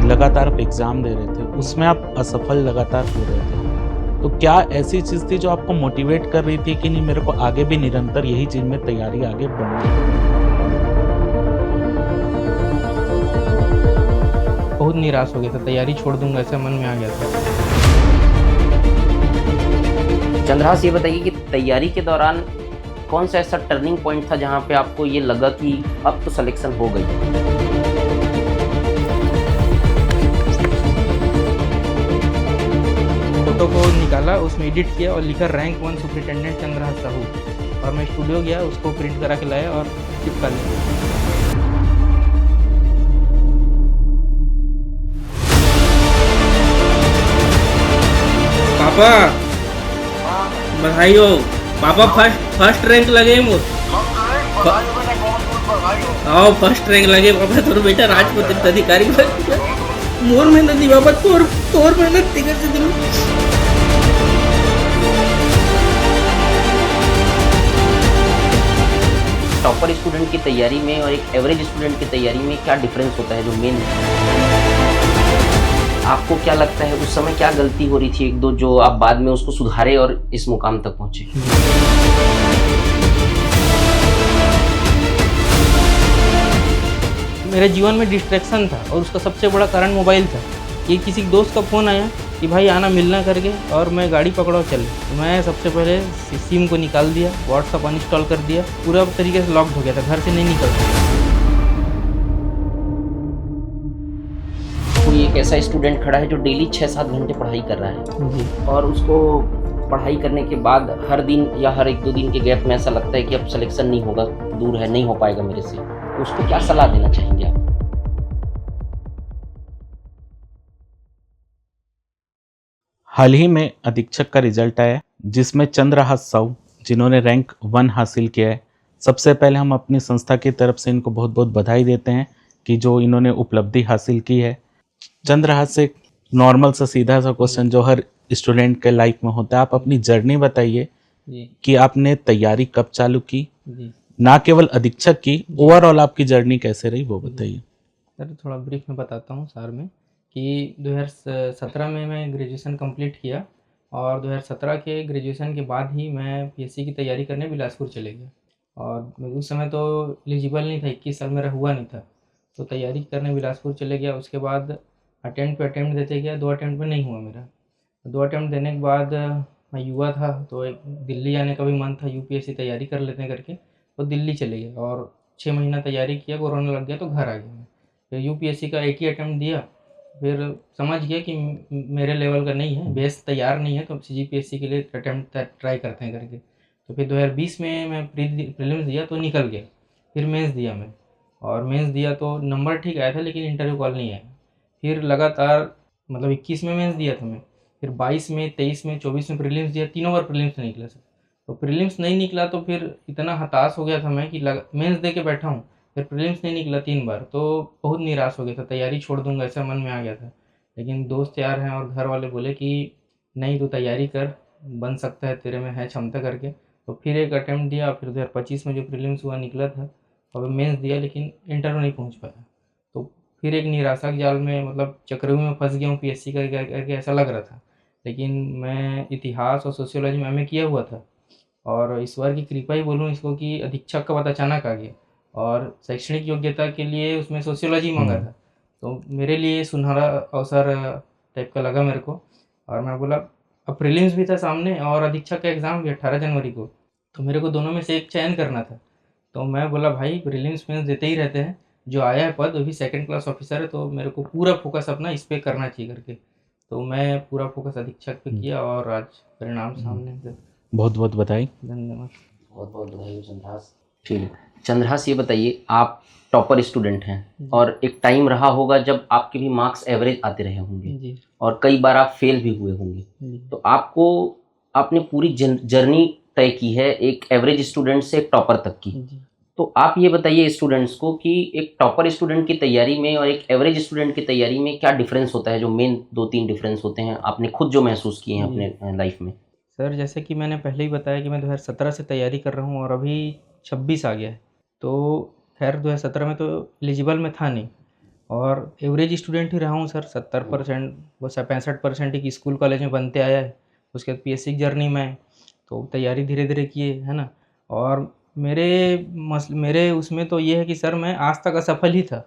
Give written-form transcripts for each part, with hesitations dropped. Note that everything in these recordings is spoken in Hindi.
लगातार आप एग्ज़ाम दे रहे थे, उसमें आप असफल लगातार हो रहे थे। तो क्या ऐसी चीज़ थी जो आपको मोटिवेट कर रही थी कि नहीं मेरे को आगे भी निरंतर यही चीज़ में तैयारी आगे बढ़नी है? बहुत निराश हो गया था, तैयारी छोड़ दूँगा ऐसा मन में आ गया था। चंद्रहास, ये बताइए कि तैयारी के दौरान कौन सा ऐसा टर्निंग पॉइंट था जहाँ पे आपको ये लगा कि अब तो सिलेक्शन हो गई? फ़ोटो को निकाला, उसमें एडिट किया और लिखा रैंक 1 सुपरिटेंडेंट चंद्रहास साहू, और मैं स्टूडियो गया, उसको प्रिंट करा के लाया और चिपका लिया। पापा बधाई हो। पापा फर्स्ट रैंक लगे मोर। आओ फर्स्ट रैंक लगे पापा, तोर बेटा राजपूत अधिकारी बन गया। मोर मेहनत दी बाबा, तोर मेहनत तिगर से दिल। टॉपर स्टूडेंट की तैयारी में और एक एवरेज स्टूडेंट की तैयारी में क्या डिफरेंस होता है जो मेन आपको क्या लगता है उस समय क्या गलती हो रही थी एक दो जो आप बाद में उसको सुधारे और इस मुकाम तक पहुंचे? मेरे जीवन में डिस्ट्रैक्शन था और उसका सबसे बड़ा कारण मोबाइल था। कि किसी दोस्त का फ़ोन आया कि भाई आना मिलना करके, और मैं गाड़ी पकड़ा और चले। तो मैं सबसे पहले सिम को निकाल दिया, व्हाट्सअप अनइंस्टॉल कर दिया, पूरा तरीके से लॉक्ड हो गया था, घर से नहीं निकल सकता। कोई एक ऐसा स्टूडेंट खड़ा है जो डेली 6-7 घंटे पढ़ाई कर रहा है जी। और उसको पढ़ाई करने के बाद हर दिन या हर 1-2 दिन के गैप में ऐसा लगता है कि अब सिलेक्शन नहीं होगा, दूर है, नहीं हो पाएगा मेरे से, तो उसको क्या सलाह देना चाहेंगे आप? हाल ही में अधीक्षक का रिजल्ट आया जिसमें चंद्रहास साहू जिन्होंने रैंक 1 हासिल किया है। सबसे पहले हम अपनी संस्था की तरफ से इनको बहुत बहुत बधाई देते हैं कि जो इन्होंने उपलब्धि हासिल की है। चंद्रहास से एक नॉर्मल सा सीधा सा क्वेश्चन जो हर स्टूडेंट के लाइफ में होता है, आप अपनी जर्नी बताइए जी। कि आपने तैयारी कब चालू की, जी ना केवल अधीक्षक की, ओवरऑल आपकी जर्नी कैसे रही वो बताइए। सर, थोड़ा ब्रीफ में बताता हूँ सार में कि 2017 में मैं ग्रेजुएशन कंप्लीट किया, और 2017 के ग्रेजुएशन के बाद ही मैं पीएससी की तैयारी करने बिलासपुर चले गया। और उस समय तो एलिजिबल नहीं था, 21 साल मेरा हुआ नहीं था, तो तैयारी करने बिलासपुर चले गया। उसके बाद अटेम्प्ट पे अटेम्प्ट देते गया, 2 अटेम्प्ट में नहीं हुआ मेरा। 2 अटेम्प्ट देने के बाद मैं युवा था तो एक दिल्ली जाने का भी मन था, यूपीएससी तैयारी कर लेते हैं करके, तो दिल्ली चले गए और 6 महीना तैयारी किया, कोरोना लग गया तो घर आ गया मैं। फिर यूपीएससी का एक ही अटेम्प्ट दिया, फिर समझ गया कि मेरे लेवल का नहीं है, बेस तैयार नहीं है, तो सीजीपीएससी के लिए अटेम्प्ट ट्राई करते हैं करके। तो फिर 2020 में मैं प्रीलिम्स दिया तो निकल गया। फिर मेंस दिया मैं, और मेंस दिया तो नंबर ठीक आया था लेकिन इंटरव्यू कॉल नहीं आया। फिर लगातार मतलब 21 में मेंस दिया था मैं, फिर 22 में, 23 में, 24 में प्रीलिम्स दिया, तीनों बार प्रीलिम्स नहीं निकला सर। तो प्रीलिम्स नहीं निकला तो फिर इतना हताश हो गया था मैं कि मेंस दे के बैठा हूँ, फिर प्रीलिम्स नहीं निकला 3 बार, तो बहुत निराश हो गया था, तैयारी छोड़ दूंगा ऐसा मन में आ गया था। लेकिन दोस्त यार हैं और घर वाले बोले कि नहीं तू तैयारी कर, बन सकता है, तेरे में है क्षमता करके। तो फिर एक अटेम्प्ट दिया, फिर 2025 में जो प्रीलिम्स हुआ निकला था, और मेंस दिया लेकिन इंटरव्यू नहीं पहुंच पाया। तो फिर एक निराशा के जाल में, मतलब चक्रव्यूह में फंस गया हूँ पीएससी करके ऐसा लग रहा था। लेकिन मैं इतिहास और सोशियोलॉजी में एमए किया हुआ था, और ईश्वर की कृपा ही बोलूँ इसको कि अधीक्षक का पद अचानक आ गया, और शैक्षणिक योग्यता के लिए उसमें सोशियोलॉजी मांगा था। तो मेरे लिए सुनहरा अवसर टाइप का लगा मेरे को, और मैं बोला अब प्रीलिम्स भी था सामने और अधीक्षक का एग्ज़ाम भी 18 जनवरी को, तो मेरे को दोनों में से एक चयन करना था। तो मैं बोला भाई प्रीलिम्स मेंस देते ही रहते हैं, जो आया है पद वो भी सेकंड क्लास ऑफिसर है, तो मेरे को पूरा फोकस अपना इस पे करना चाहिए करके। तो मैं पूरा फोकस अधीक्षक पे किया और आज परिणाम सामने है सर। बहुत बहुत बधाई। धन्यवाद। बहुत बहुत बधाई हो चंद्रहास। ठीक है चंद्रहास, ये बताइए आप टॉपर स्टूडेंट हैं और एक टाइम रहा होगा जब आपके भी मार्क्स एवरेज आते रहे होंगे जी और कई बार आप फेल भी हुए होंगे। जी। तो आपको आपने पूरी जर्नी तय की है एक एवरेज स्टूडेंट से एक टॉपर तक की। जी। तो आप ये बताइए स्टूडेंट्स को कि एक टॉपर स्टूडेंट की तैयारी में और एक एवरेज स्टूडेंट की तैयारी में क्या डिफरेंस होता है, जो मेन 2-3 डिफरेंस होते हैं आपने खुद जो महसूस किए हैं जी। अपने लाइफ में? सर, जैसे कि मैंने पहले ही बताया कि मैं 2017 से तैयारी कर रहा हूँ और अभी 26 आ गया है। तो खैर 2017 में तो एलिजिबल में था नहीं, और एवरेज स्टूडेंट ही रहा हूँ सर। 70% वो 65% ही स्कूल कॉलेज में बनते आया है। उसके बाद पीएससी की जर्नी में तो तैयारी धीरे धीरे किए, है ना। और मेरे उसमें तो ये है कि सर मैं आज तक असफल ही था।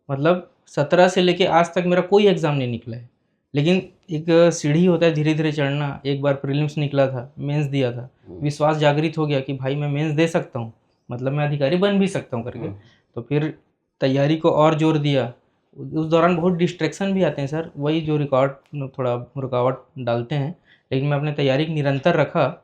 मतलब 17 से लेके आज तक मेरा कोई एग्ज़ाम नहीं निकला है। लेकिन एक सीढ़ी होता है धीरे धीरे चढ़ना। एक बार प्रीलिम्स निकला था, मेंस दिया था, विश्वास जागृत हो गया कि भाई मैं मेंस दे सकता हूँ, मतलब मैं अधिकारी बन भी सकता हूँ करके। तो फिर तैयारी को और जोर दिया। उस दौरान बहुत डिस्ट्रैक्शन भी आते हैं सर, वही जो थोड़ा रुकावट डालते हैं। लेकिन मैं अपने तैयारी निरंतर रखा।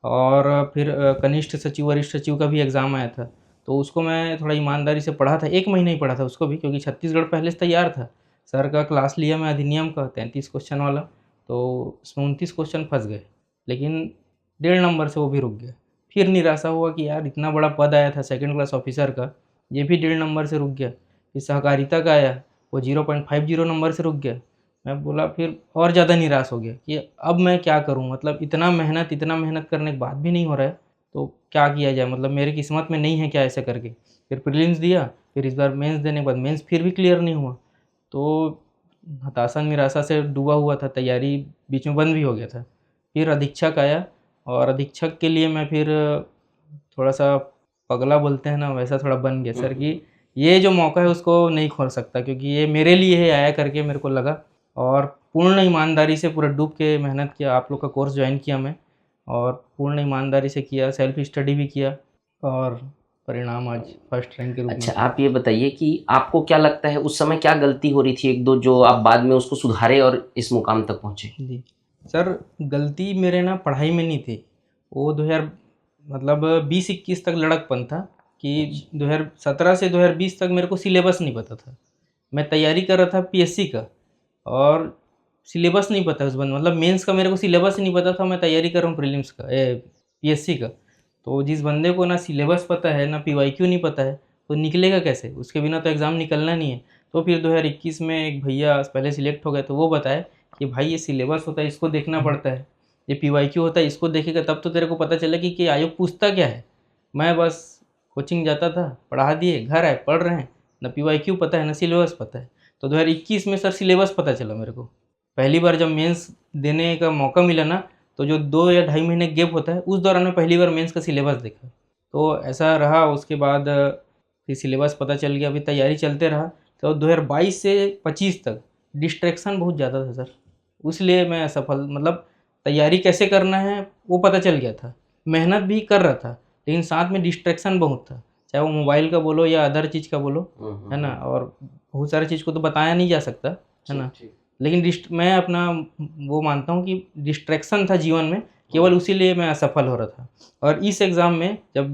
और फिर कनिष्ठ सचिव वरिष्ठ सचिव का भी एग्ज़ाम आया था, तो उसको मैं थोड़ा ईमानदारी से पढ़ा था। 1 महीना ही पढ़ा था उसको भी, क्योंकि छत्तीसगढ़ पहले से तैयार था। सर का क्लास लिया मैं अधिनियम का 33 क्वेश्चन वाला, तो उसमें 29 क्वेश्चन फंस गए। लेकिन 1.5 नंबर से वो भी रुक गया। फिर निराशा हुआ कि यार इतना बड़ा पद आया था सेकंड क्लास ऑफिसर का, ये भी 1.5 नंबर से रुक गया। फिर सहकारिता का आया, वो 0.50 नंबर से रुक गया। मैं बोला फिर और ज़्यादा निराश हो गया कि अब मैं क्या करूं, मतलब इतना मेहनत करने के बाद भी नहीं हो रहा है, तो क्या किया जाए, मतलब मेरी किस्मत में नहीं है क्या ऐसा करके। फिर प्रीलिम्स दिया, फिर इस बार मेंस देने के बाद मेंस फिर भी क्लियर नहीं हुआ। तो हताशा निराशा से डूबा हुआ था, तैयारी बीच में बंद भी हो गया था। फिर अधीक्षक आया, और अधीक्षक के लिए मैं फिर थोड़ा सा पगला बोलते हैं ना, वैसा थोड़ा बन गया सर कि ये जो मौका है उसको नहीं खोल सकता, क्योंकि ये मेरे लिए है आया करके मेरे को लगा। और पूर्ण ईमानदारी से पूरा डूब के मेहनत किया। आप लोग का कोर्स ज्वाइन किया मैं, और पूर्ण ईमानदारी से किया, सेल्फ स्टडी भी किया, और परिणाम आज फर्स्ट रैंक के रूप में। अच्छा, आप ये बताइए कि आपको क्या लगता है उस समय क्या गलती हो रही थी एक दो, जो आप बाद में उसको सुधारे और इस मुकाम तक पहुँचे? जी सर, गलती मेरे ना पढ़ाई में नहीं थी। वो 2020-21 तक लड़कपन था कि 2017 से 2020 तक मेरे को सिलेबस नहीं पता था। मैं तैयारी कर रहा था पीएससी का, और सिलेबस नहीं पता उस बंद, मतलब मेंस का मेरे को सिलेबस ही नहीं पता था। मैं तैयारी कर रहा हूँ प्रीलिम्स का, पीएससी का। तो जिस बंदे को ना सिलेबस पता है ना पीवाईक्यू नहीं पता है, तो निकलेगा कैसे? उसके बिना तो एग्ज़ाम निकलना नहीं है। तो फिर 2021 में एक भैया पहले सिलेक्ट हो गए, तो वो बताए कि भाई ये सिलेबस होता है, इसको देखना पड़ता है। ये पीवाईक्यू होता है, इसको देखेगा तब तो तेरे को पता चलेगा कि आयोग पूछता क्या है। मैं बस कोचिंग जाता था, पढ़ा दिए, घर आए, पढ़ रहे हैं, ना पीवाईक्यू पता है ना सिलेबस पता है। तो 2021 में सर सिलेबस पता चला मेरे को। पहली बार जब मेंस देने का मौका मिला ना, तो जो 2 या ढाई महीने गैप होता है, उस दौरान मैं पहली बार मेंस का सिलेबस देखा। तो ऐसा रहा। उसके बाद फिर सिलेबस पता चल गया, अभी तैयारी चलते रहा। तो 2022 से 25 तक डिस्ट्रैक्शन बहुत ज़्यादा था सर, इसलिए मैं असफल, मतलब तैयारी कैसे करना है वो पता चल गया था, मेहनत भी कर रहा था, लेकिन साथ में डिस्ट्रैक्शन बहुत था, चाहे वो मोबाइल का बोलो या अदर चीज़ का बोलो, है ना। और बहुत सारी चीज़ को तो बताया नहीं जा सकता, है ना। लेकिन मैं अपना वो मानता हूँ कि डिस्ट्रैक्शन था जीवन में, केवल उसी लिए मैं असफल हो रहा था। और इस एग्ज़ाम में जब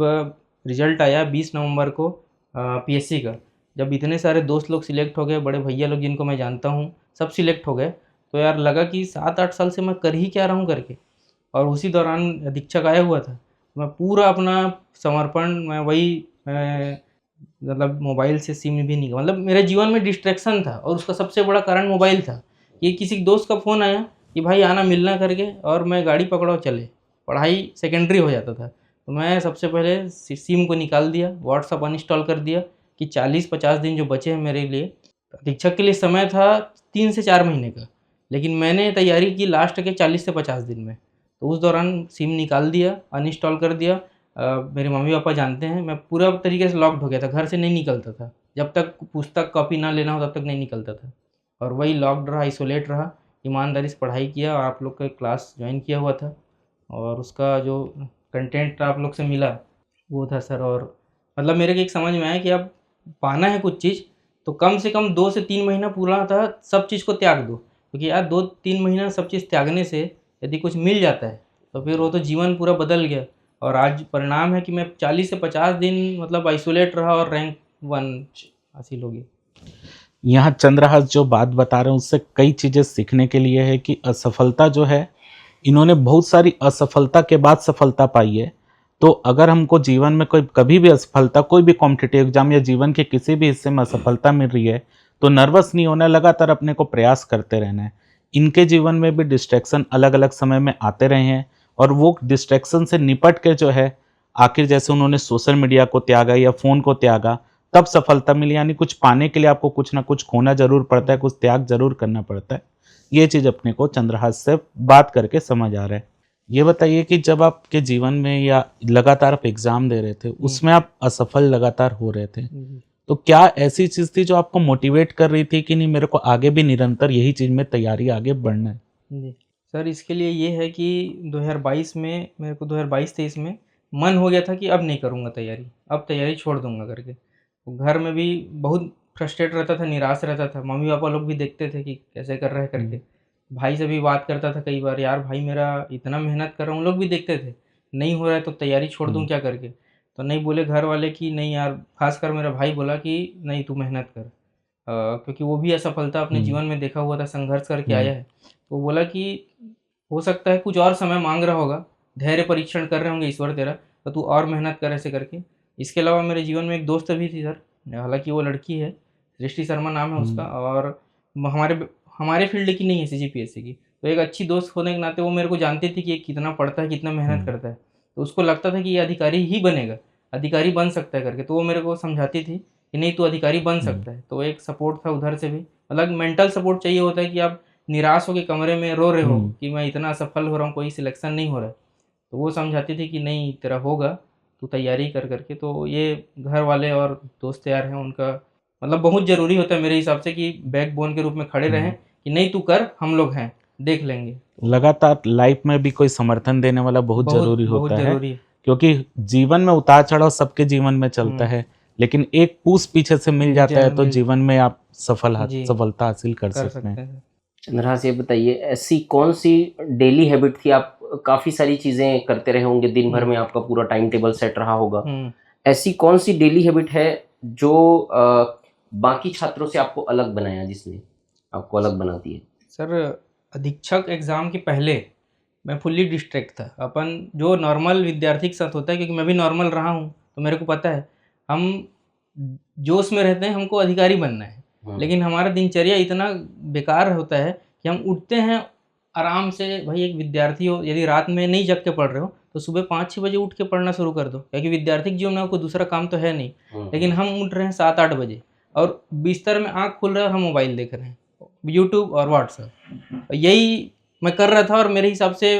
रिजल्ट आया 20 नवंबर को पीएससी का, जब इतने सारे दोस्त लोग सिलेक्ट हो गए, बड़े भैया लोग जिनको मैं जानता हूँ सब सिलेक्ट हो गए, तो यार लगा कि 7-8 साल से मैं कर ही क्या रहा हूँ करके। और उसी दौरान अधीक्षक आया हुआ था, मैं पूरा अपना समर्पण, मैं वही मतलब मोबाइल से सिम भी नहीं, मतलब मेरे जीवन में डिस्ट्रैक्शन था, और उसका सबसे बड़ा कारण मोबाइल था। ये किसी दोस्त का फ़ोन आया कि भाई आना मिलना करके, और मैं गाड़ी पकड़ो चले, पढ़ाई सेकेंडरी हो जाता था। तो मैं सबसे पहले सिम को निकाल दिया, व्हाट्सअप अनइंस्टॉल कर दिया कि 40-50 दिन जो बचे हैं मेरे लिए, अधीक्षक के लिए समय था 3 से 4 महीने का, लेकिन मैंने तैयारी की लास्ट के 40 से 50 दिन में। तो उस दौरान सिम निकाल दिया, अनइंस्टॉल कर दिया। मेरे मम्मी पापा जानते हैं, मैं पूरा तरीके से लॉक्ड हो गया था, घर से नहीं निकलता था, जब तक पुस्तक कॉपी ना लेना हो तब तक नहीं निकलता था। और वही लॉक्ड रहा, आइसोलेट रहा, ईमानदारी से पढ़ाई किया, और आप लोग का क्लास ज्वाइन किया हुआ था, और उसका जो कंटेंट आप लोग से मिला वो था सर। और मतलब मेरे को एक समझ में आया कि अब पाना है कुछ चीज़, तो कम से कम 2 से 3 महीना पूरा था सब चीज़ को त्याग दो, क्योंकि यार 2-3 महीना सब चीज़ त्यागने से यदि कुछ मिल जाता है तो फिर वो तो जीवन पूरा बदल गया। और आज परिणाम है कि मैं 40 से 50 दिन मतलब आइसोलेट रहा, और रैंक 1 हासिल हो गई। यहाँ चंद्रहास जो बात बता रहे हैं उससे कई चीज़ें सीखने के लिए है कि असफलता जो है, इन्होंने बहुत सारी असफलता के बाद सफलता पाई है। तो अगर हमको जीवन में कोई कभी भी असफलता, कोई भी कॉम्पिटिटिव एग्जाम या जीवन के किसी भी हिस्से में असफलता मिल रही है, तो नर्वस नहीं होना, लगातार अपने को प्रयास करते रहना है। इनके जीवन में भी डिस्ट्रैक्शन अलग अलग समय में आते रहे हैं, और वो डिस्ट्रैक्शन से निपट के जो है, आखिर जैसे उन्होंने सोशल मीडिया को त्यागा या फ़ोन को त्यागा, तब सफलता मिली। यानी कुछ पाने के लिए आपको कुछ ना कुछ खोना जरूर पड़ता है, कुछ त्याग जरूर करना पड़ता है। ये चीज अपने को चंद्रहास से बात करके समझ आ रहा है। ये बताइए कि जब आपके जीवन में या लगातार आप एग्जाम दे रहे थे, उसमें आप असफल लगातार हो रहे थे, तो क्या ऐसी चीज थी जो आपको मोटिवेट कर रही थी कि नहीं, मेरे को आगे भी निरंतर यही चीज में तैयारी आगे बढ़ना है? जी सर, इसके लिए ये है कि 2022 में मेरे को 2022-23 में मन हो गया था कि अब नहीं करूँगा तैयारी, अब तैयारी छोड़ दूंगा करके। तो घर में भी बहुत फ्रस्ट्रेट रहता था, निराश रहता था। मम्मी पापा लोग भी देखते थे कि कैसे कर रहे हैं करके। भाई से भी बात करता था कई बार, यार भाई मेरा इतना मेहनत कर रहा हूँ, उन लोग भी देखते थे। नहीं हो रहा है तो तैयारी छोड़ दूँ क्या करके। तो नहीं बोले घर वाले कि नहीं यार, खासकर मेरा भाई बोला कि नहीं तू मेहनत कर। क्योंकि वो भी असफलता अपने जीवन में देखा हुआ था, संघर्ष करके आया है। तो बोला कि हो सकता है कुछ और समय मांग रहा होगा, धैर्य परीक्षण कर रहे होंगे ईश्वर तेरा, तो तू और मेहनत कर ऐसे करके। इसके अलावा मेरे जीवन में एक दोस्त भी थी सर, हालांकि वो लड़की है, सृष्टि शर्मा नाम है उसका, और हमारे हमारे फील्ड की नहीं है, CGPSC की। तो एक अच्छी दोस्त होने के नाते वो मेरे को जानती थी कि ये कितना पढ़ता है, कितना मेहनत करता है। तो उसको लगता था कि ये अधिकारी ही बनेगा, अधिकारी बन सकता है करके। तो वो मेरे को समझाती थी कि नहीं तू अधिकारी बन सकता है। तो एक सपोर्ट था उधर से भी, मतलब मेंटल सपोर्ट चाहिए होता है कि आप निराश हो के कमरे में रो रहे हो कि मैं इतना असफल हो रहा हूँ, कोई सिलेक्शन नहीं हो रहा है। तो वो समझाती थी कि नहीं तेरा होगा, तू तैयारी कर करके। तो ये घर वाले और दोस्त यार हैं, उनका मतलब बहुत ज़रूरी होता है मेरे हिसाब से कि बैकबोन के रूप में खड़े रहें कि नहीं तू कर, हम लोग हैं, देख लेंगे। लगातार लाइफ में भी कोई समर्थन देने वाला बहुत जरूरी बहुत होता है, ज़रूरी है। क्योंकि जीवन में उतार चढ़ाव सबके जीवन में चलता है, लेकिन एक पुश पीछे से मिल जाता है तो जीवन में आप सफलता हासिल कर सकते हैं। चंद्रहास, ये बताइए ऐसी कौन सी डेली हैबिट थी, आप काफी सारी चीजें करते रहे होंगे, दिन भर में आपका पूरा टाइम टेबल सेट रहा होगा, ऐसी कौन सी डेली हैबिट है जो बाकी छात्रों से आपको अलग बनाया, जिसने आपको अलग बनाती है? सर, अधीक्षक एग्ज़ाम के पहले मैं फुल्ली डिस्ट्रैक्ट था। अपन जो नॉर्मल विद्यार्थी के साथ होता है, क्योंकि मैं भी नॉर्मल रहा हूँ तो मेरे को पता है, हम जोश में रहते हैं, हमको अधिकारी बनना है। लेकिन हमारा दिनचर्या इतना बेकार होता है कि हम उठते हैं आराम से। भाई एक विद्यार्थी हो, यदि रात में नहीं जग के पढ़ रहे हो तो सुबह 5-6 बजे उठ के पढ़ना शुरू कर दो, क्योंकि विद्यार्थी के जीवन में कोई दूसरा काम तो है नहीं। लेकिन हम उठ रहे हैं 7-8 बजे और बिस्तर में आँख खुल रहा है और हम मोबाइल देख रहे हैं, यूट्यूब और व्हाट्सएप। यही मैं कर रहा था और मेरे हिसाब से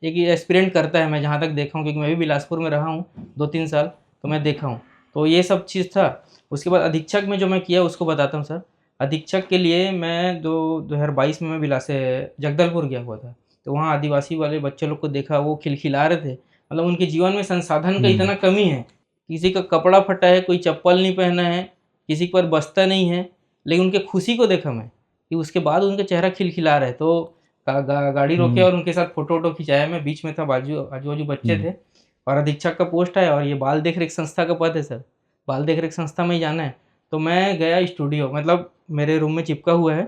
एक एक्सपीरियंस करता है, मैं जहाँ तक देखा हूँ, क्योंकि मैं भी बिलासपुर में रहा हूँ 2-3 साल, तो मैं देखा हूँ। तो ये सब चीज़ था। उसके बाद अधीक्षक में जो मैं किया उसको बताता हूँ सर। अधीक्षक के लिए मैं 2022 में मैं जगदलपुर गया हुआ था। तो वहाँ आदिवासी वाले बच्चे लोग को देखा, वो खिलखिला रहे थे। मतलब उनके जीवन में संसाधन का इतना कमी है, किसी का कपड़ा फटा है, कोई चप्पल नहीं पहना है, किसी पर बस्ता नहीं है, लेकिन उनके खुशी को देखा मैं कि उसके बाद उनका चेहरा खिलखिला रहा है। तो गाड़ी रोके और उनके साथ फोटो खिंचाया। मैं बीच में था, आजू बाजू बच्चे थे, और अधीक्षक का पोस्ट है और ये बाल देख रेख संस्था का पद है सर। बाल देख रेख संस्था में ही जाना है। तो मैं गया स्टूडियो, मतलब मेरे रूम में चिपका हुआ है,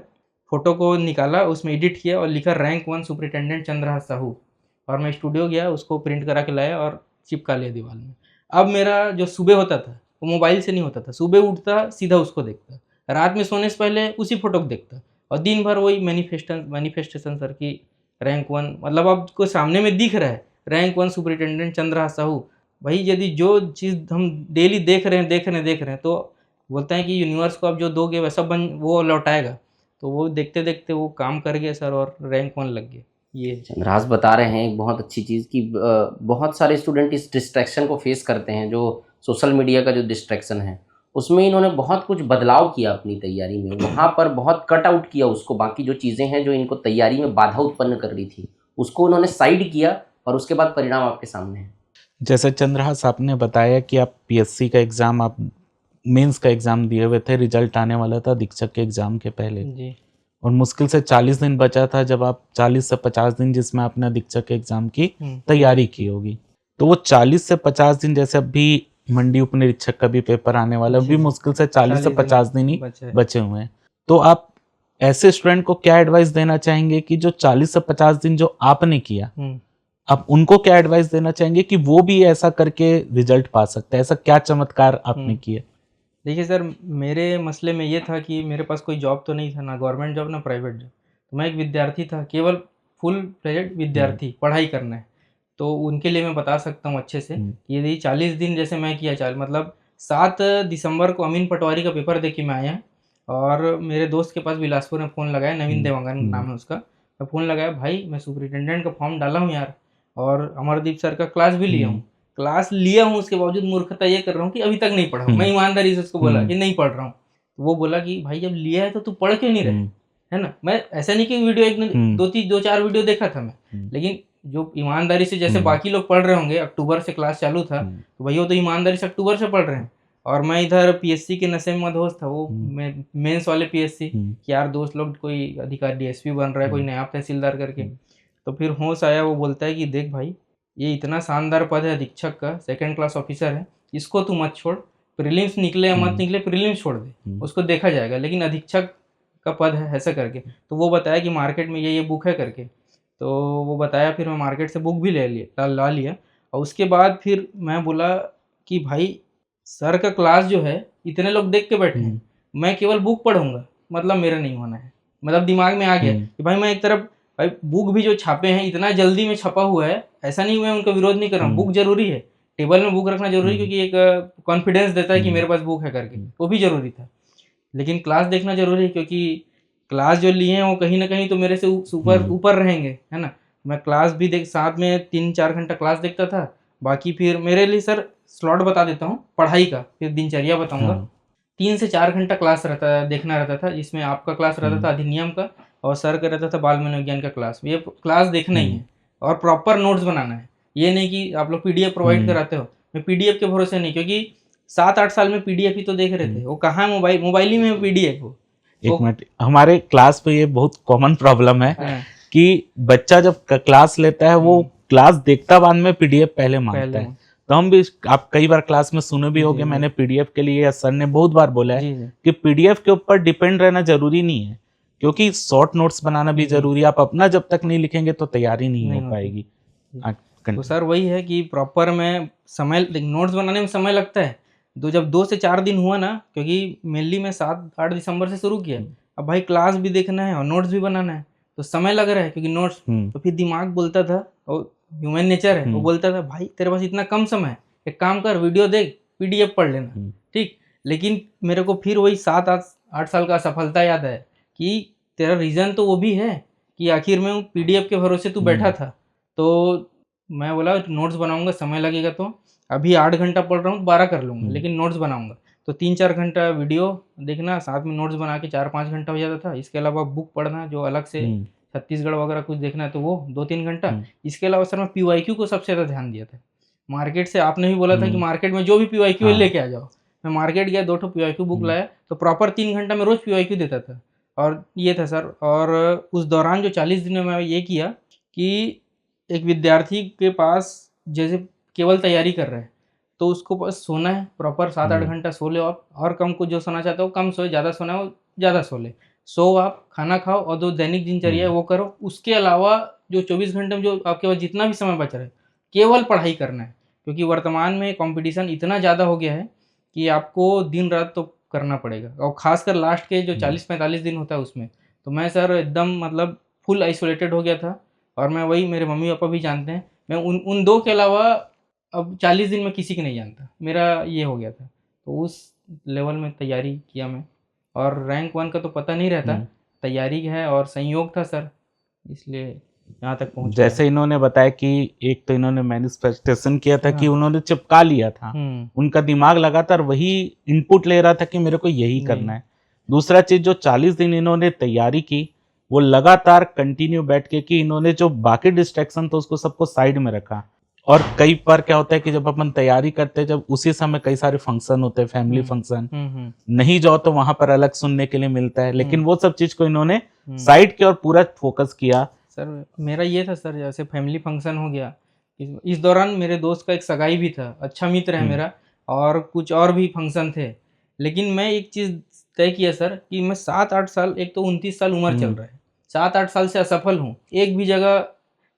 फ़ोटो को निकाला, उसमें एडिट किया और लिखा रैंक 1 सुपरिटेंडेंट चंद्रहास साहू, और मैं स्टूडियो गया, उसको प्रिंट करा के लाया और चिपका लिया दीवार में। अब मेरा जो सुबह होता था वो मोबाइल से नहीं होता था, सुबह उठता सीधा उसको देखता, रात में सोने से पहले उसी फोटो को देखता, और दिन भर वही मैनिफेस्टेशन सर की रैंक 1, मतलब आपको सामने में दिख रहा है रैंक 1 सुपरिटेंडेंट चंद्रहास साहू। भाई यदि जो चीज़ हम डेली देख रहे हैं तो बोलते हैं कि यूनिवर्स को आप जो दोगे वैसा वो लौटाएगा। तो वो देखते देखते वो काम कर गया सर और रैंक 1 लग गया। ये चंद्रहास बता रहे हैं एक बहुत अच्छी चीज़ कि बहुत सारे स्टूडेंट इस डिस्ट्रैक्शन को फेस करते हैं, जो सोशल मीडिया का जो डिस्ट्रैक्शन है, उसमें इन्होंने बहुत कुछ बदलाव किया अपनी तैयारी में, वहाँ पर बहुत कट आउट किया उसको। बाकी जो चीज़ें हैं जो इनको तैयारी में बाधा उत्पन्न कर रही थी, उसको उन्होंने साइड किया, और उसके बाद परिणाम आपके सामने है। जैसे चंद्रहास आपने बताया कि आप PSC का एग्ज़ाम, आप मेंस का एग्ज़ाम दिए हुए थे, रिजल्ट आने वाला था अधीक्षक के एग्ज़ाम के पहले जी। और मुश्किल से 40 दिन बचा था, जब आप 40 से 50 दिन जिसमें आपने अधीक्षक के एग्ज़ाम की तैयारी की होगी। तो वो 40 से 50 दिन, जैसे अभी मंडी उप निरीक्षक का भी पेपर आने वाला है, भी मुश्किल से 40 से 50 दिन ही बचे हुए हैं। तो आप ऐसे स्टूडेंट को क्या एडवाइस देना चाहेंगे कि जो 40 से 50 दिन जो आपने किया, आप उनको क्या एडवाइस देना चाहेंगे कि वो भी ऐसा करके रिजल्ट पा सकते हैं? ऐसा क्या चमत्कार आपने किया? देखिए सर, मेरे मसले में ये था कि मेरे पास कोई जॉब तो नहीं था, ना गवर्नमेंट जॉब ना प्राइवेट जॉब। तो मैं एक विद्यार्थी था, केवल फुल फ्लेजेड विद्यार्थी, पढ़ाई करना है। तो उनके लिए मैं बता सकता हूँ अच्छे से कि यदि 40 दिन जैसे मैं किया, मतलब 7 दिसंबर को अमीन पटवारी का पेपर दे के मैं आया और मेरे दोस्त के पास बिलासपुर में फ़ोन लगाया, नवीन देवांगन नाम है उसका। मैं फ़ोन लगाया, भाई मैं सुपरिटेंडेंट का फॉर्म डाला हूँ यार और अमरदीप सर का क्लास भी लिया हूँ। क्लास लिया हूँ, उसके बावजूद मूर्खता ये कर रहा हूँ कि अभी तक नहीं पढ़ा हूँ। मैं ईमानदारी से उसको बोला कि नहीं पढ़ रहा हूँ। तो वो बोला कि भाई जब लिया है तो तू पढ़ क्यों नहीं रहे, है ना। मैं ऐसा नहीं कि वीडियो एक दो चार वीडियो देखा था मैं, लेकिन जो ईमानदारी से जैसे बाकी लोग पढ़ रहे होंगे, अक्टूबर से क्लास चालू था तो भैया वो तो ईमानदारी से अक्टूबर से पढ़ रहे हैं और मैं इधर पीएससी के नशे में मदहोश था। वो मेंस वाले पीएससी कि यार दोस्त लोग कोई अधिकारी डीएसपी बन रहा है, कोई नया तहसीलदार करके। तो फिर होश आया, वो बोलता है कि देख भाई ये इतना शानदार पद है अधीक्षक का, सेकंड क्लास ऑफिसर है, इसको तू मत छोड़, प्रीलिम्स निकले या मत निकले प्रीलिम्स छोड़ दे, उसको देखा जाएगा, लेकिन अधीक्षक का पद है ऐसा करके। तो वो बताया कि मार्केट में ये बुक है करके, तो वो बताया, फिर मैं मार्केट से बुक भी ला लिया। और उसके बाद फिर मैं बोला कि भाई सर का क्लास जो है इतने लोग देख के बैठे हैं, मैं केवल बुक पढ़ूंगा, मतलब मेरा नहीं होना है। मतलब दिमाग में आ गया कि भाई मैं एक तरफ, भाई बुक भी जो छापे हैं इतना जल्दी में छपा हुआ है, ऐसा नहीं मैं उनका विरोध नहीं कर रहा हूँ, बुक जरूरी है, टेबल में बुक रखना जरूरी है क्योंकि एक कॉन्फिडेंस देता है कि मेरे पास बुक है करके, वो भी जरूरी था। लेकिन क्लास देखना जरूरी है क्योंकि क्लास जो लिए हैं वो कहीं ना कहीं तो मेरे से ऊपर रहेंगे, है ना। मैं क्लास भी देख, साथ में 3-4 घंटा क्लास देखता था, बाकी फिर मेरे लिए सर स्लॉट बता देता हूँ पढ़ाई का, फिर दिनचर्या बताऊंगा। 3 से 4 घंटा क्लास देखना रहता था, जिसमें आपका क्लास रहता था अधिनियम का और सर का रहता था बाल मनोविज्ञान का क्लास। ये क्लास देखना ही है और प्रॉपर नोट्स बनाना है। ये नहीं कि आप लोग पीडीएफ प्रोवाइड कराते हो, मैं पीडीएफ के भरोसे नहीं, क्योंकि 7-8 साल में पीडीएफ ही तो देख रहे थे, वो कहाँ मोबाइल ही में पीडीएफ हो। एक मिनट, हमारे क्लास पे ये बहुत कॉमन प्रॉब्लम है कि बच्चा जब क्लास लेता है वो क्लास देखता बाद में पीडीएफ पहले मांगता है। तो हम भी, आप कई बार क्लास में सुने भी होंगे, मैंने पीडीएफ के लिए या सर ने बहुत बार बोला है कि पीडीएफ के ऊपर डिपेंड रहना जरूरी नहीं है, क्योंकि शॉर्ट नोट्स बनाना भी जरूरी है। आप अपना जब तक नहीं लिखेंगे तो तैयारी नहीं हो पाएगी। तो सर वही है कि प्रॉपर में समय, नोट्स बनाने में समय लगता है। जब 2 से 4 दिन हुआ ना, क्योंकि मेनली मैं 7-8 दिसंबर से शुरू किया, अब भाई क्लास भी देखना है और नोट्स भी बनाना है, तो समय लग रहा है क्योंकि नोट्स। तो फिर दिमाग बोलता था, और ह्यूमन नेचर है, वो बोलता था भाई तेरे पास इतना कम समय है, एक काम कर, वीडियो देख, पीडीएफ पढ़ लेना, ठीक। लेकिन मेरे को फिर वही 7-8 साल का असफलता याद है कि तेरा रीज़न तो वो भी है कि आखिर में पीडीएफ के भरोसे तू बैठा था। तो मैं बोला नोट्स बनाऊंगा, समय लगेगा, तो अभी 8 घंटा पढ़ रहा हूँ, 12 कर लूँगा, लेकिन नोट्स बनाऊंगा। तो 3-4 घंटा वीडियो देखना, साथ में नोट्स बना के 4-5 घंटा हो जाता था। इसके अलावा बुक पढ़ना, जो अलग से छत्तीसगढ़ वगैरह कुछ देखना है तो वो 2-3 घंटा। इसके अलावा सर मैं पीवाईक्यू को सबसे ज़्यादा ध्यान दिया था। मार्केट से आपने भी बोला था कि मार्केट में जो भी पीवाईक्यू है लेके आ जाओ। मैं मार्केट गया, 2 पीवाईक्यू बुक लाया, तो प्रॉपर 3 घंटा में रोज पीवाईक्यू देता था। और ये था सर, और उस दौरान जो 40 दिन में मैं ये किया कि एक विद्यार्थी के पास जैसे केवल तैयारी कर रहा है तो उसको बस सोना है, प्रॉपर 7-8 घंटा सो ले आप, और कम को जो सोना चाहते हो कम सोए, ज़्यादा सोना है वो ज़्यादा सो ले, सो आप, खाना खाओ और जो दैनिक दिनचर्या है वो करो। उसके अलावा जो 24 घंटे में जो आपके पास जितना भी समय बच रहा है केवल पढ़ाई करना है, क्योंकि वर्तमान में कंपटीशन इतना ज़्यादा हो गया है कि आपको दिन रात तो करना पड़ेगा, और ख़ासकर लास्ट के जो 40-45 दिन होता है उसमें। तो मैं सर एकदम मतलब फुल आइसोलेटेड हो गया था, और मैं वही, मेरे मम्मी पापा भी जानते हैं, मैं उन 2 के अलावा अब 40 दिन में किसी की नहीं जानता, मेरा ये हो गया था। तो उस लेवल में तैयारी किया मैं, और रैंक 1 का तो पता नहीं रहता, तैयारी है और संयोग था सर, इसलिए यहाँ तक पहुँच। जैसे इन्होंने बताया कि एक तो इन्होंने मैनिफेस्टेशन किया था कि उन्होंने चिपका लिया था, उनका दिमाग लगातार वही इनपुट ले रहा था कि मेरे को यही करना है। दूसरा चीज, जो 40 दिन इन्होंने तैयारी की वो लगातार कंटिन्यू बैठ के कि इन्होंने जो बाकी डिस्ट्रैक्शन तो उसको सबको साइड में रखा। और कई बार क्या होता है कि जब अपन तैयारी करते हैं, जब उसी समय कई सारे फंक्शन होते हैं, फैमिली फंक्शन, नहीं जाओ तो वहां पर अलग सुनने के लिए मिलता है, लेकिन वो सब चीज को इन्होंने साइड किया और पूरा फोकस किया। सर मेरा ये था सर, जैसे फैमिली फंक्शन हो गया, इस दौरान मेरे दोस्त का एक सगाई भी था, अच्छा मित्र है मेरा, और कुछ और भी फंक्शन थे। लेकिन मैं एक चीज़ तय किया सर कि मैं 7-8 साल, एक तो 29 साल उम्र चल रहा है, 7-8 साल से असफल हूँ, एक भी जगह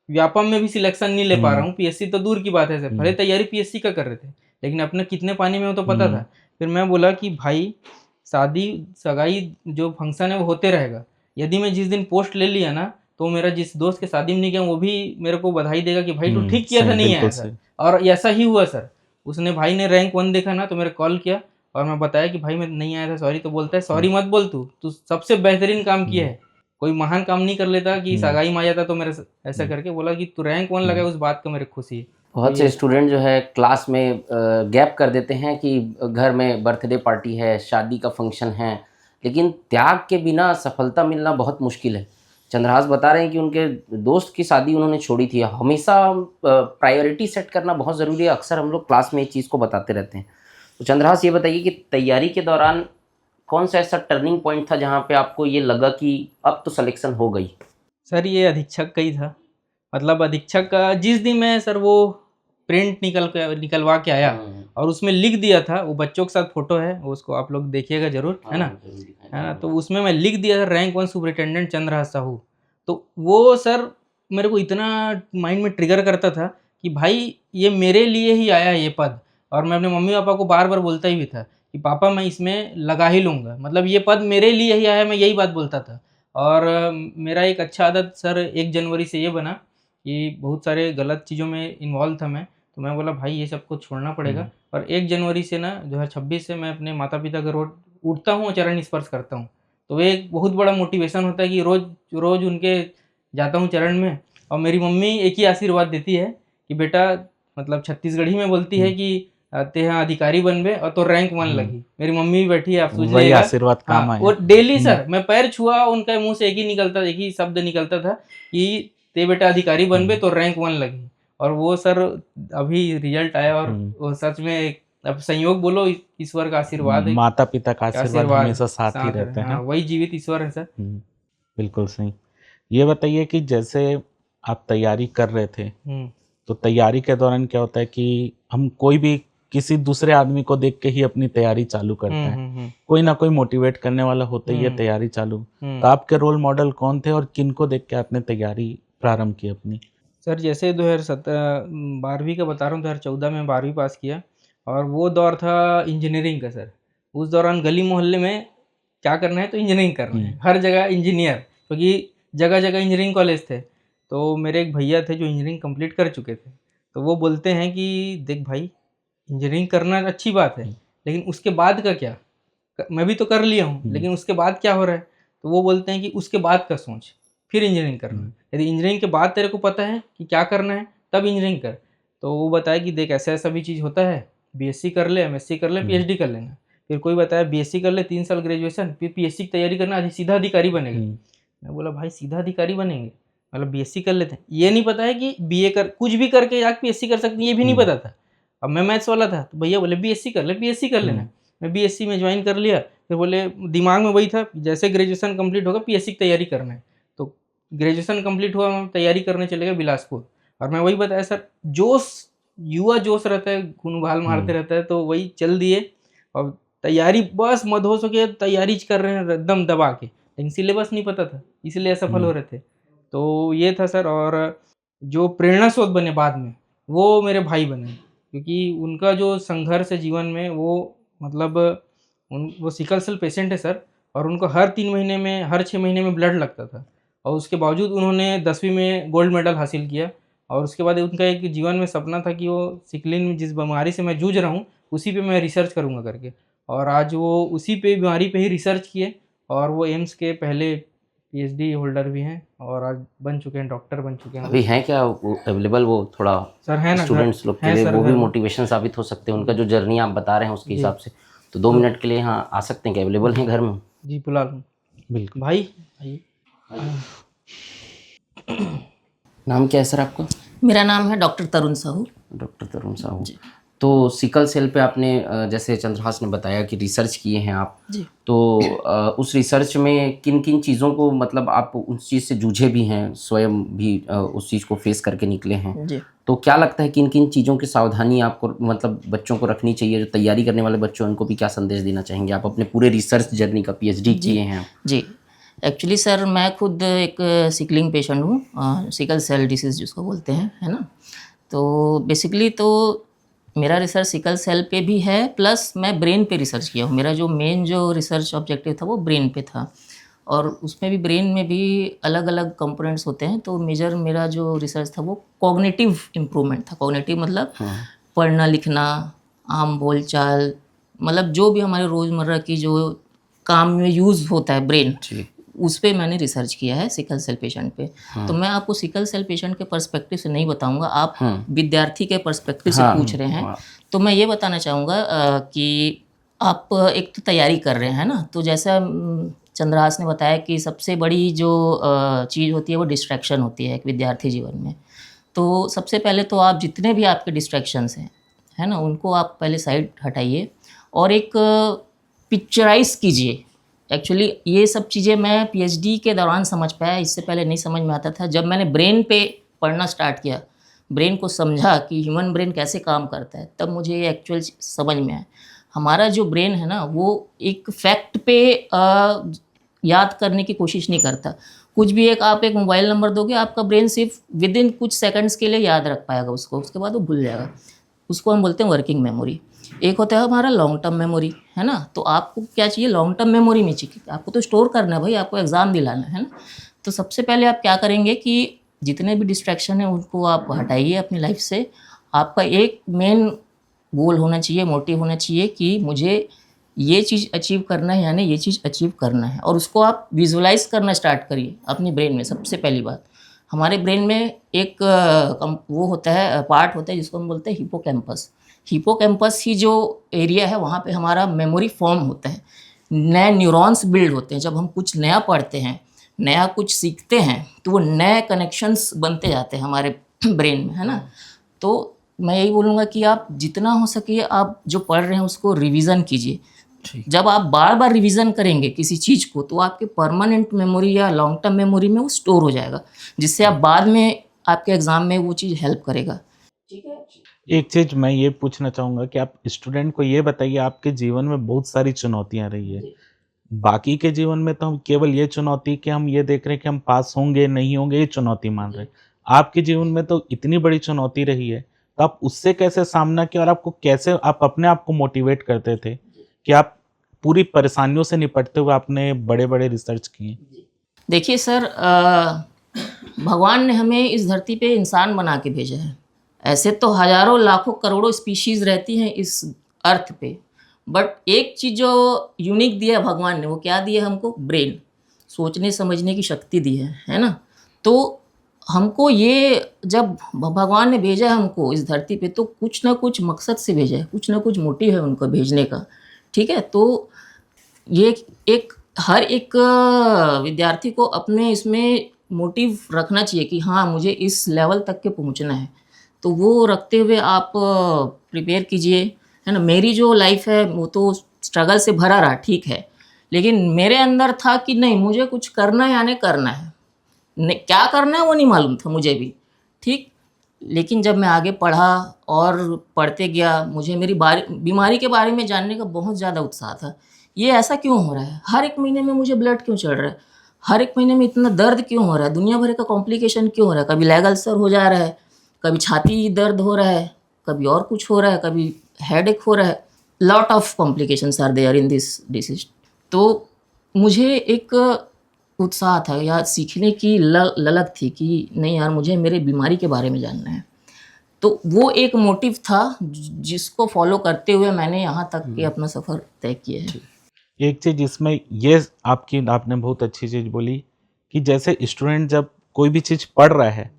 व्यापम में भी सिलेक्शन नहीं ले पा रहा हूँ। पीएससी तो दूर की बात है सर, भले तैयारी पीएससी का कर रहे थे, लेकिन अपने कितने पानी में हो तो पता था। फिर मैं बोला कि भाई शादी सगाई जो फंक्शन है वो होते रहेगा, यदि मैं जिस दिन पोस्ट ले लिया ना, तो मेरा जिस दोस्त के शादी में नहीं गया वो भी मेरे को बधाई देगा कि भाई तू ठीक किया था, नहीं आया सर। और ऐसा ही हुआ सर, उसने भाई ने रैंक 1 देखा ना तो मेरे कॉल किया और मैं बताया कि भाई मैं नहीं आया था सॉरी, तो बोलता है सॉरी मत बोल, तू सबसे बेहतरीन काम किया है, कोई महान काम नहीं कर लेता कि सगाई में आ जाता तो मेरे ऐसा करके बोला कि तू रैंक 1 लगाए, उस बात का मेरे खुशी है। बहुत से स्टूडेंट जो है क्लास में गैप कर देते हैं कि घर में बर्थडे पार्टी है, शादी का फंक्शन है, लेकिन त्याग के बिना सफलता मिलना बहुत मुश्किल है। चंद्रहास बता रहे हैं कि उनके दोस्त की शादी उन्होंने छोड़ी थी। हमेशा प्रायोरिटी सेट करना बहुत ज़रूरी है, अक्सर हम लोग क्लास में इस चीज़ को बताते रहते हैं। तो चंद्रहास ये बताइए कि तैयारी के दौरान कौन सा ऐसा टर्निंग पॉइंट था जहाँ पे आपको ये लगा कि अब तो सिलेक्शन हो गई? सर ये अधीक्षक का ही था, मतलब अधीक्षक का जिस दिन मैं सर वो प्रिंट निकलवा के आया और उसमें लिख दिया था, वो बच्चों के साथ फोटो है, उसको आप लोग देखिएगा जरूर, है ना, तो उसमें मैं लिख दिया था रैंक 1 सुपरिटेंडेंट चंद्रहास साहू। तो वो सर मेरे को इतना माइंड में ट्रिगर करता था कि भाई ये मेरे लिए ही आया ये पद, और मैं अपने मम्मी पापा को बार बार बोलता ही भी था कि पापा मैं इसमें लगा ही लूँगा, मतलब ये पद मेरे लिए ही आया, मैं यही बात बोलता था। और मेरा एक अच्छा आदत सर 1 जनवरी से ये बना कि बहुत सारे गलत चीज़ों में इन्वॉल्व था मैं, तो मैं बोला भाई ये सब कुछ छोड़ना पड़ेगा, और 1 जनवरी से ना 2026 से मैं अपने माता पिता का रोज उठता हूँ और चरण स्पर्श करता हूँ। तो वो एक बहुत बड़ा मोटिवेशन होता है कि रोज़ रोज़ उनके जाता हूँ चरण में, और मेरी मम्मी एक ही आशीर्वाद देती है कि बेटा, मतलब छत्तीसगढ़ी में बोलती है कि ते हाँ अधिकारी बनबे और तो रैंक 1 लगी। मेरी मम्मी भी बैठी है, आप सोच वही लीजिएगा। आशीर्वाद काम हाँ, आया। और डेली सर मैं पैर छुआ उनका मुंह से एक ही शब्द निकलता था कि ते बेटा अधिकारी बनबे तो रैंक 1 लगी। और वो सर अभी रिजल्ट आया और वो सच में अब संयोग बोलो ईश्वर का आशीर्वाद है, माता पिता का आशीर्वाद हमेशा साथ ही रहते हैं। हाँ, वही जीवित ईश्वर है सर। बिल्कुल सही। ये बताइए कि जैसे आप तैयारी कर रहे थे, तो तैयारी के दौरान क्या होता है कि हम कोई भी किसी दूसरे आदमी को देख के ही अपनी तैयारी चालू करते हैं, कोई ना कोई मोटिवेट करने वाला होता ही है तैयारी चालू। तो आपके रोल मॉडल कौन थे और किन को देख के आपने तैयारी प्रारंभ की अपनी? सर जैसे 12वीं का बता रहा हूँ, 2014 में 12वीं पास किया और वो दौर था इंजीनियरिंग का सर। उस दौरान गली मोहल्ले में क्या करना है तो इंजीनियरिंग करना है, हर जगह इंजीनियर, क्योंकि जगह जगह इंजीनियरिंग कॉलेज थे। तो मेरे एक भैया थे जो इंजीनियरिंग कंप्लीट कर चुके थे, तो वो बोलते हैं कि देख भाई इंजीनियरिंग करना अच्छी बात है, लेकिन उसके बाद का क्या, मैं भी तो कर लिया हूँ लेकिन उसके बाद क्या हो रहा है। तो वो बोलते हैं कि उसके बाद का सोच, फिर इंजीनियरिंग करना। यदि इंजीनियरिंग के बाद तेरे को पता है कि क्या करना है तब इंजीनियरिंग कर। तो वो बताया कि देख ऐसा ऐसा भी चीज़ होता है, बीएससी कर ले, एमएससी कर ले, पीएचडी कर लेना। फिर कोई बताया बीएससी कर ले 3 साल ग्रेजुएशन, फिर पीएचडी की तैयारी करना, सीधा अधिकारी बनेगा। मैं बोला भाई सीधा अधिकारी बनेंगे, मतलब बीएससी कर लेते हैं। ये नहीं पता है कि बीए कर कुछ भी करके आप पीएचडी कर सकते हैं, ये भी नहीं पता था। अब मैं मैथ्स वाला था तो भैया बोले बीएससी कर ले, बीएससी कर लेना। मैं बीएससी में ज्वाइन कर लिया। फिर बोले दिमाग में वही था जैसे ग्रेजुएशन कंप्लीट होगा पीएचडी की तैयारी करना है। तो ग्रेजुएशन कंप्लीट हुआ, मैं तैयारी करने चले गए बिलासपुर। और मैं वही बताया सर, जोश युवा जोश रहता है, खून उबाल मारते रहता है, तो वही चल दिए और तैयारी बस मदहोश हो गया, तैयारी कर रहे हैं एकदम दबा के, लेकिन सिलेबस नहीं पता था इसलिए असफल हो रहे थे। तो ये था सर। और जो प्रेरणा स्रोत बने बाद में वो मेरे भाई बने, क्योंकि उनका जो संघर्ष है जीवन में, वो मतलब वो सिकल सेल पेशेंट है सर, और उनको हर 3 महीने में, हर 6 महीने में ब्लड लगता था, और उसके बावजूद उन्होंने 10वीं में गोल्ड मेडल हासिल किया। और उसके बाद उनका एक जीवन में सपना था कि वो सिकलिन में जिस बीमारी से मैं जूझ रहा हूँ उसी पे मैं रिसर्च करूँगा करके, और आज वो उसी पे बीमारी पे ही रिसर्च किए, और वो एम्स के पहले पीएचडी होल्डर भी हैं और आज बन चुके हैं, डॉक्टर बन चुके हैं। अभी हैं क्या अवेलेबल वो थोड़ा सर है ना स्टूडेंट्स लोग के लिए, वो भी मोटिवेशन साबित हो सकते हैं उनका जो जर्नी आप बता रहे हैं उसके हिसाब से। तो 2 मिनट के लिए यहाँ आ सकते हैं क्या, अवेलेबल हैं घर में? जी बुला लूँ, बिल्कुल भाई। नाम क्या है सर आपका? मेरा नाम है डॉक्टर तरुण साहू। डॉक्टर तरुण साहू। तो सिकल सेल पे आपने जैसे चंद्रहास ने बताया कि रिसर्च किए हैं आप जी। तो उस रिसर्च में किन किन चीज़ों को, मतलब आप उस चीज़ से जूझे भी हैं, स्वयं भी उस चीज़ को फेस करके निकले हैं जी। तो क्या लगता है किन किन चीज़ों की सावधानी आपको, मतलब बच्चों को रखनी चाहिए, जो तैयारी करने वाले बच्चों उनको भी क्या संदेश देना चाहेंगे आप अपने पूरे रिसर्च जर्नी का, पीएचडी किए हैं? जी एक्चुअली सर मैं खुद एक सिकलिंग पेशेंट हूँ, सिकल सेल डिसीज़ जिसको बोलते हैं, है ना। तो बेसिकली तो मेरा रिसर्च सिकल सेल पे भी है, प्लस मैं ब्रेन पे रिसर्च किया हूँ। मेरा जो मेन जो रिसर्च ऑब्जेक्टिव था वो ब्रेन पे था, और उसमें भी ब्रेन में भी अलग अलग कंपोनेंट्स होते हैं। तो मेजर मेरा जो रिसर्च था वो कॉग्निटिव इम्प्रूवमेंट था। कॉग्निटिव मतलब पढ़ना लिखना, आम बोलचाल, मतलब जो भी हमारे रोज़मर्रा की जो काम में यूज़ होता है ब्रेन, उस पे मैंने रिसर्च किया है सिकल सेल पेशेंट पे। तो मैं आपको सिकल सेल पेशेंट के पर्सपेक्टिव से नहीं बताऊंगा, आप विद्यार्थी के पर्सपेक्टिव से पूछ रहे हैं। तो मैं ये बताना चाहूँगा कि आप एक तो तैयारी कर रहे हैं ना, तो जैसा चंद्रहास ने बताया कि सबसे बड़ी जो चीज़ होती है वो डिस्ट्रैक्शन होती है एक विद्यार्थी जीवन में। तो सबसे पहले तो आप जितने भी आपके डिस्ट्रैक्शंस हैं, है ना, उनको आप पहले साइड हटाइए और एक पिक्चराइज कीजिए। एक्चुअली ये सब चीज़ें मैं पीएचडी के दौरान समझ पाया, इससे पहले नहीं समझ में आता था। जब मैंने ब्रेन पे पढ़ना स्टार्ट किया, ब्रेन को समझा कि ह्यूमन ब्रेन कैसे काम करता है, तब मुझे ये एक्चुअल समझ में आया। हमारा जो ब्रेन है ना, वो एक फैक्ट पे याद करने की कोशिश नहीं करता। कुछ भी आप एक मोबाइल नंबर दोगे, आपका ब्रेन सिर्फ विद इन कुछ सेकंड्स के लिए याद रख पाएगा उसको, उसके बाद वो भूल जाएगा। उसको हम बोलते हैं वर्किंग मेमोरी। एक होता है हमारा लॉन्ग टर्म मेमोरी, है ना। तो आपको क्या चाहिए, लॉन्ग टर्म मेमोरी में चाहिए, आपको तो स्टोर करना है भाई, आपको एग्ज़ाम दिलाना है ना। तो सबसे पहले आप क्या करेंगे कि जितने भी डिस्ट्रैक्शन है उनको आप हटाइए अपनी लाइफ से। आपका एक मेन गोल होना चाहिए, मोटिव होना चाहिए कि मुझे ये चीज़ अचीव करना है, यानी ये चीज़ अचीव करना है। और उसको आप विजुलाइज करना स्टार्ट करिए अपने ब्रेन में। सबसे पहली बात, हमारे ब्रेन में एक वो होता है, पार्ट होता है जिसको हम बोलते हैं हिपोकैम्पस। हिपोकैम्पस ही जो एरिया है, वहाँ पे हमारा मेमोरी फॉर्म होता है, नए न्यूरॉन्स बिल्ड होते हैं। जब हम कुछ नया पढ़ते हैं, नया कुछ सीखते हैं, तो वो नए कनेक्शंस बनते जाते हैं हमारे ब्रेन में, है ना। तो मैं यही बोलूँगा कि आप जितना हो सके आप जो पढ़ रहे हैं उसको रिवीजन कीजिए। जब आप बार बार रिवीजन करेंगे किसी चीज़ को, तो आपके परमानेंट मेमोरी या लॉन्ग टर्म मेमोरी में वो स्टोर हो जाएगा, जिससे आप बाद में आपके एग्ज़ाम में वो चीज़ हेल्प करेगा। ठीक है। एक चीज़ मैं ये पूछना चाहूँगा कि आप स्टूडेंट को ये बताइए, आपके जीवन में बहुत सारी चुनौतियाँ रही है। बाकी के जीवन में तो हम केवल ये चुनौती कि हम ये देख रहे हैं कि हम पास होंगे नहीं होंगे, ये चुनौती मान रहे हैं। आपके जीवन में तो इतनी बड़ी चुनौती रही है, तो आप उससे कैसे सामना किया और आपको कैसे आप अपने आप को मोटिवेट करते थे कि आप पूरी परेशानियों से निपटते हुए आपने बड़े-बड़े रिसर्च किए? देखिए सर, भगवान ने हमें इस धरती पे इंसान बना के भेजा है। ऐसे तो हज़ारों लाखों करोड़ों स्पीशीज़ रहती हैं इस अर्थ पे, बट एक चीज़ जो यूनिक दिया है भगवान ने, वो क्या दिया हमको? ब्रेन, सोचने समझने की शक्ति दी है ना। तो हमको ये जब भगवान ने भेजा है हमको इस धरती पे, तो कुछ ना कुछ मकसद से भेजा है, कुछ ना कुछ मोटिव है उनको भेजने का, ठीक है। तो ये एक हर एक विद्यार्थी को अपने इसमें मोटिव रखना चाहिए कि हाँ, मुझे इस लेवल तक के पहुंचना है। तो वो रखते हुए आप प्रिपेयर कीजिए, है ना। मेरी जो लाइफ है वो तो स्ट्रगल से भरा रहा, ठीक है, लेकिन मेरे अंदर था कि नहीं, मुझे कुछ करना है, यानी करना है। क्या करना है वो नहीं मालूम था मुझे भी, ठीक। लेकिन जब मैं आगे पढ़ा और पढ़ते गया, मुझे मेरी बीमारी के बारे में जानने का बहुत ज़्यादा उत्साह था। ये ऐसा क्यों हो रहा है, हर एक महीने में मुझे ब्लड क्यों चढ़ रहा है, हर एक महीने में इतना दर्द क्यों हो रहा है, दुनिया भर का कॉम्प्लिकेशन क्यों हो रहा है, कभी लेग अल्सर हो जा रहा है, कभी छाती दर्द हो रहा है, कभी और कुछ हो रहा है, कभी हेडेक हो रहा है। Lot of complications are there in this disease. तो मुझे एक उत्साह था या सीखने की ललक थी कि नहीं यार, मुझे मेरे बीमारी के बारे में जानना है। तो वो एक मोटिव था जिसको फॉलो करते हुए मैंने यहाँ तक के अपना सफ़र तय किया है। एक चीज़ इसमें ये आपने बहुत अच्छी चीज़ बोली कि जैसे स्टूडेंट जब कोई भी चीज़ पढ़ रहा है,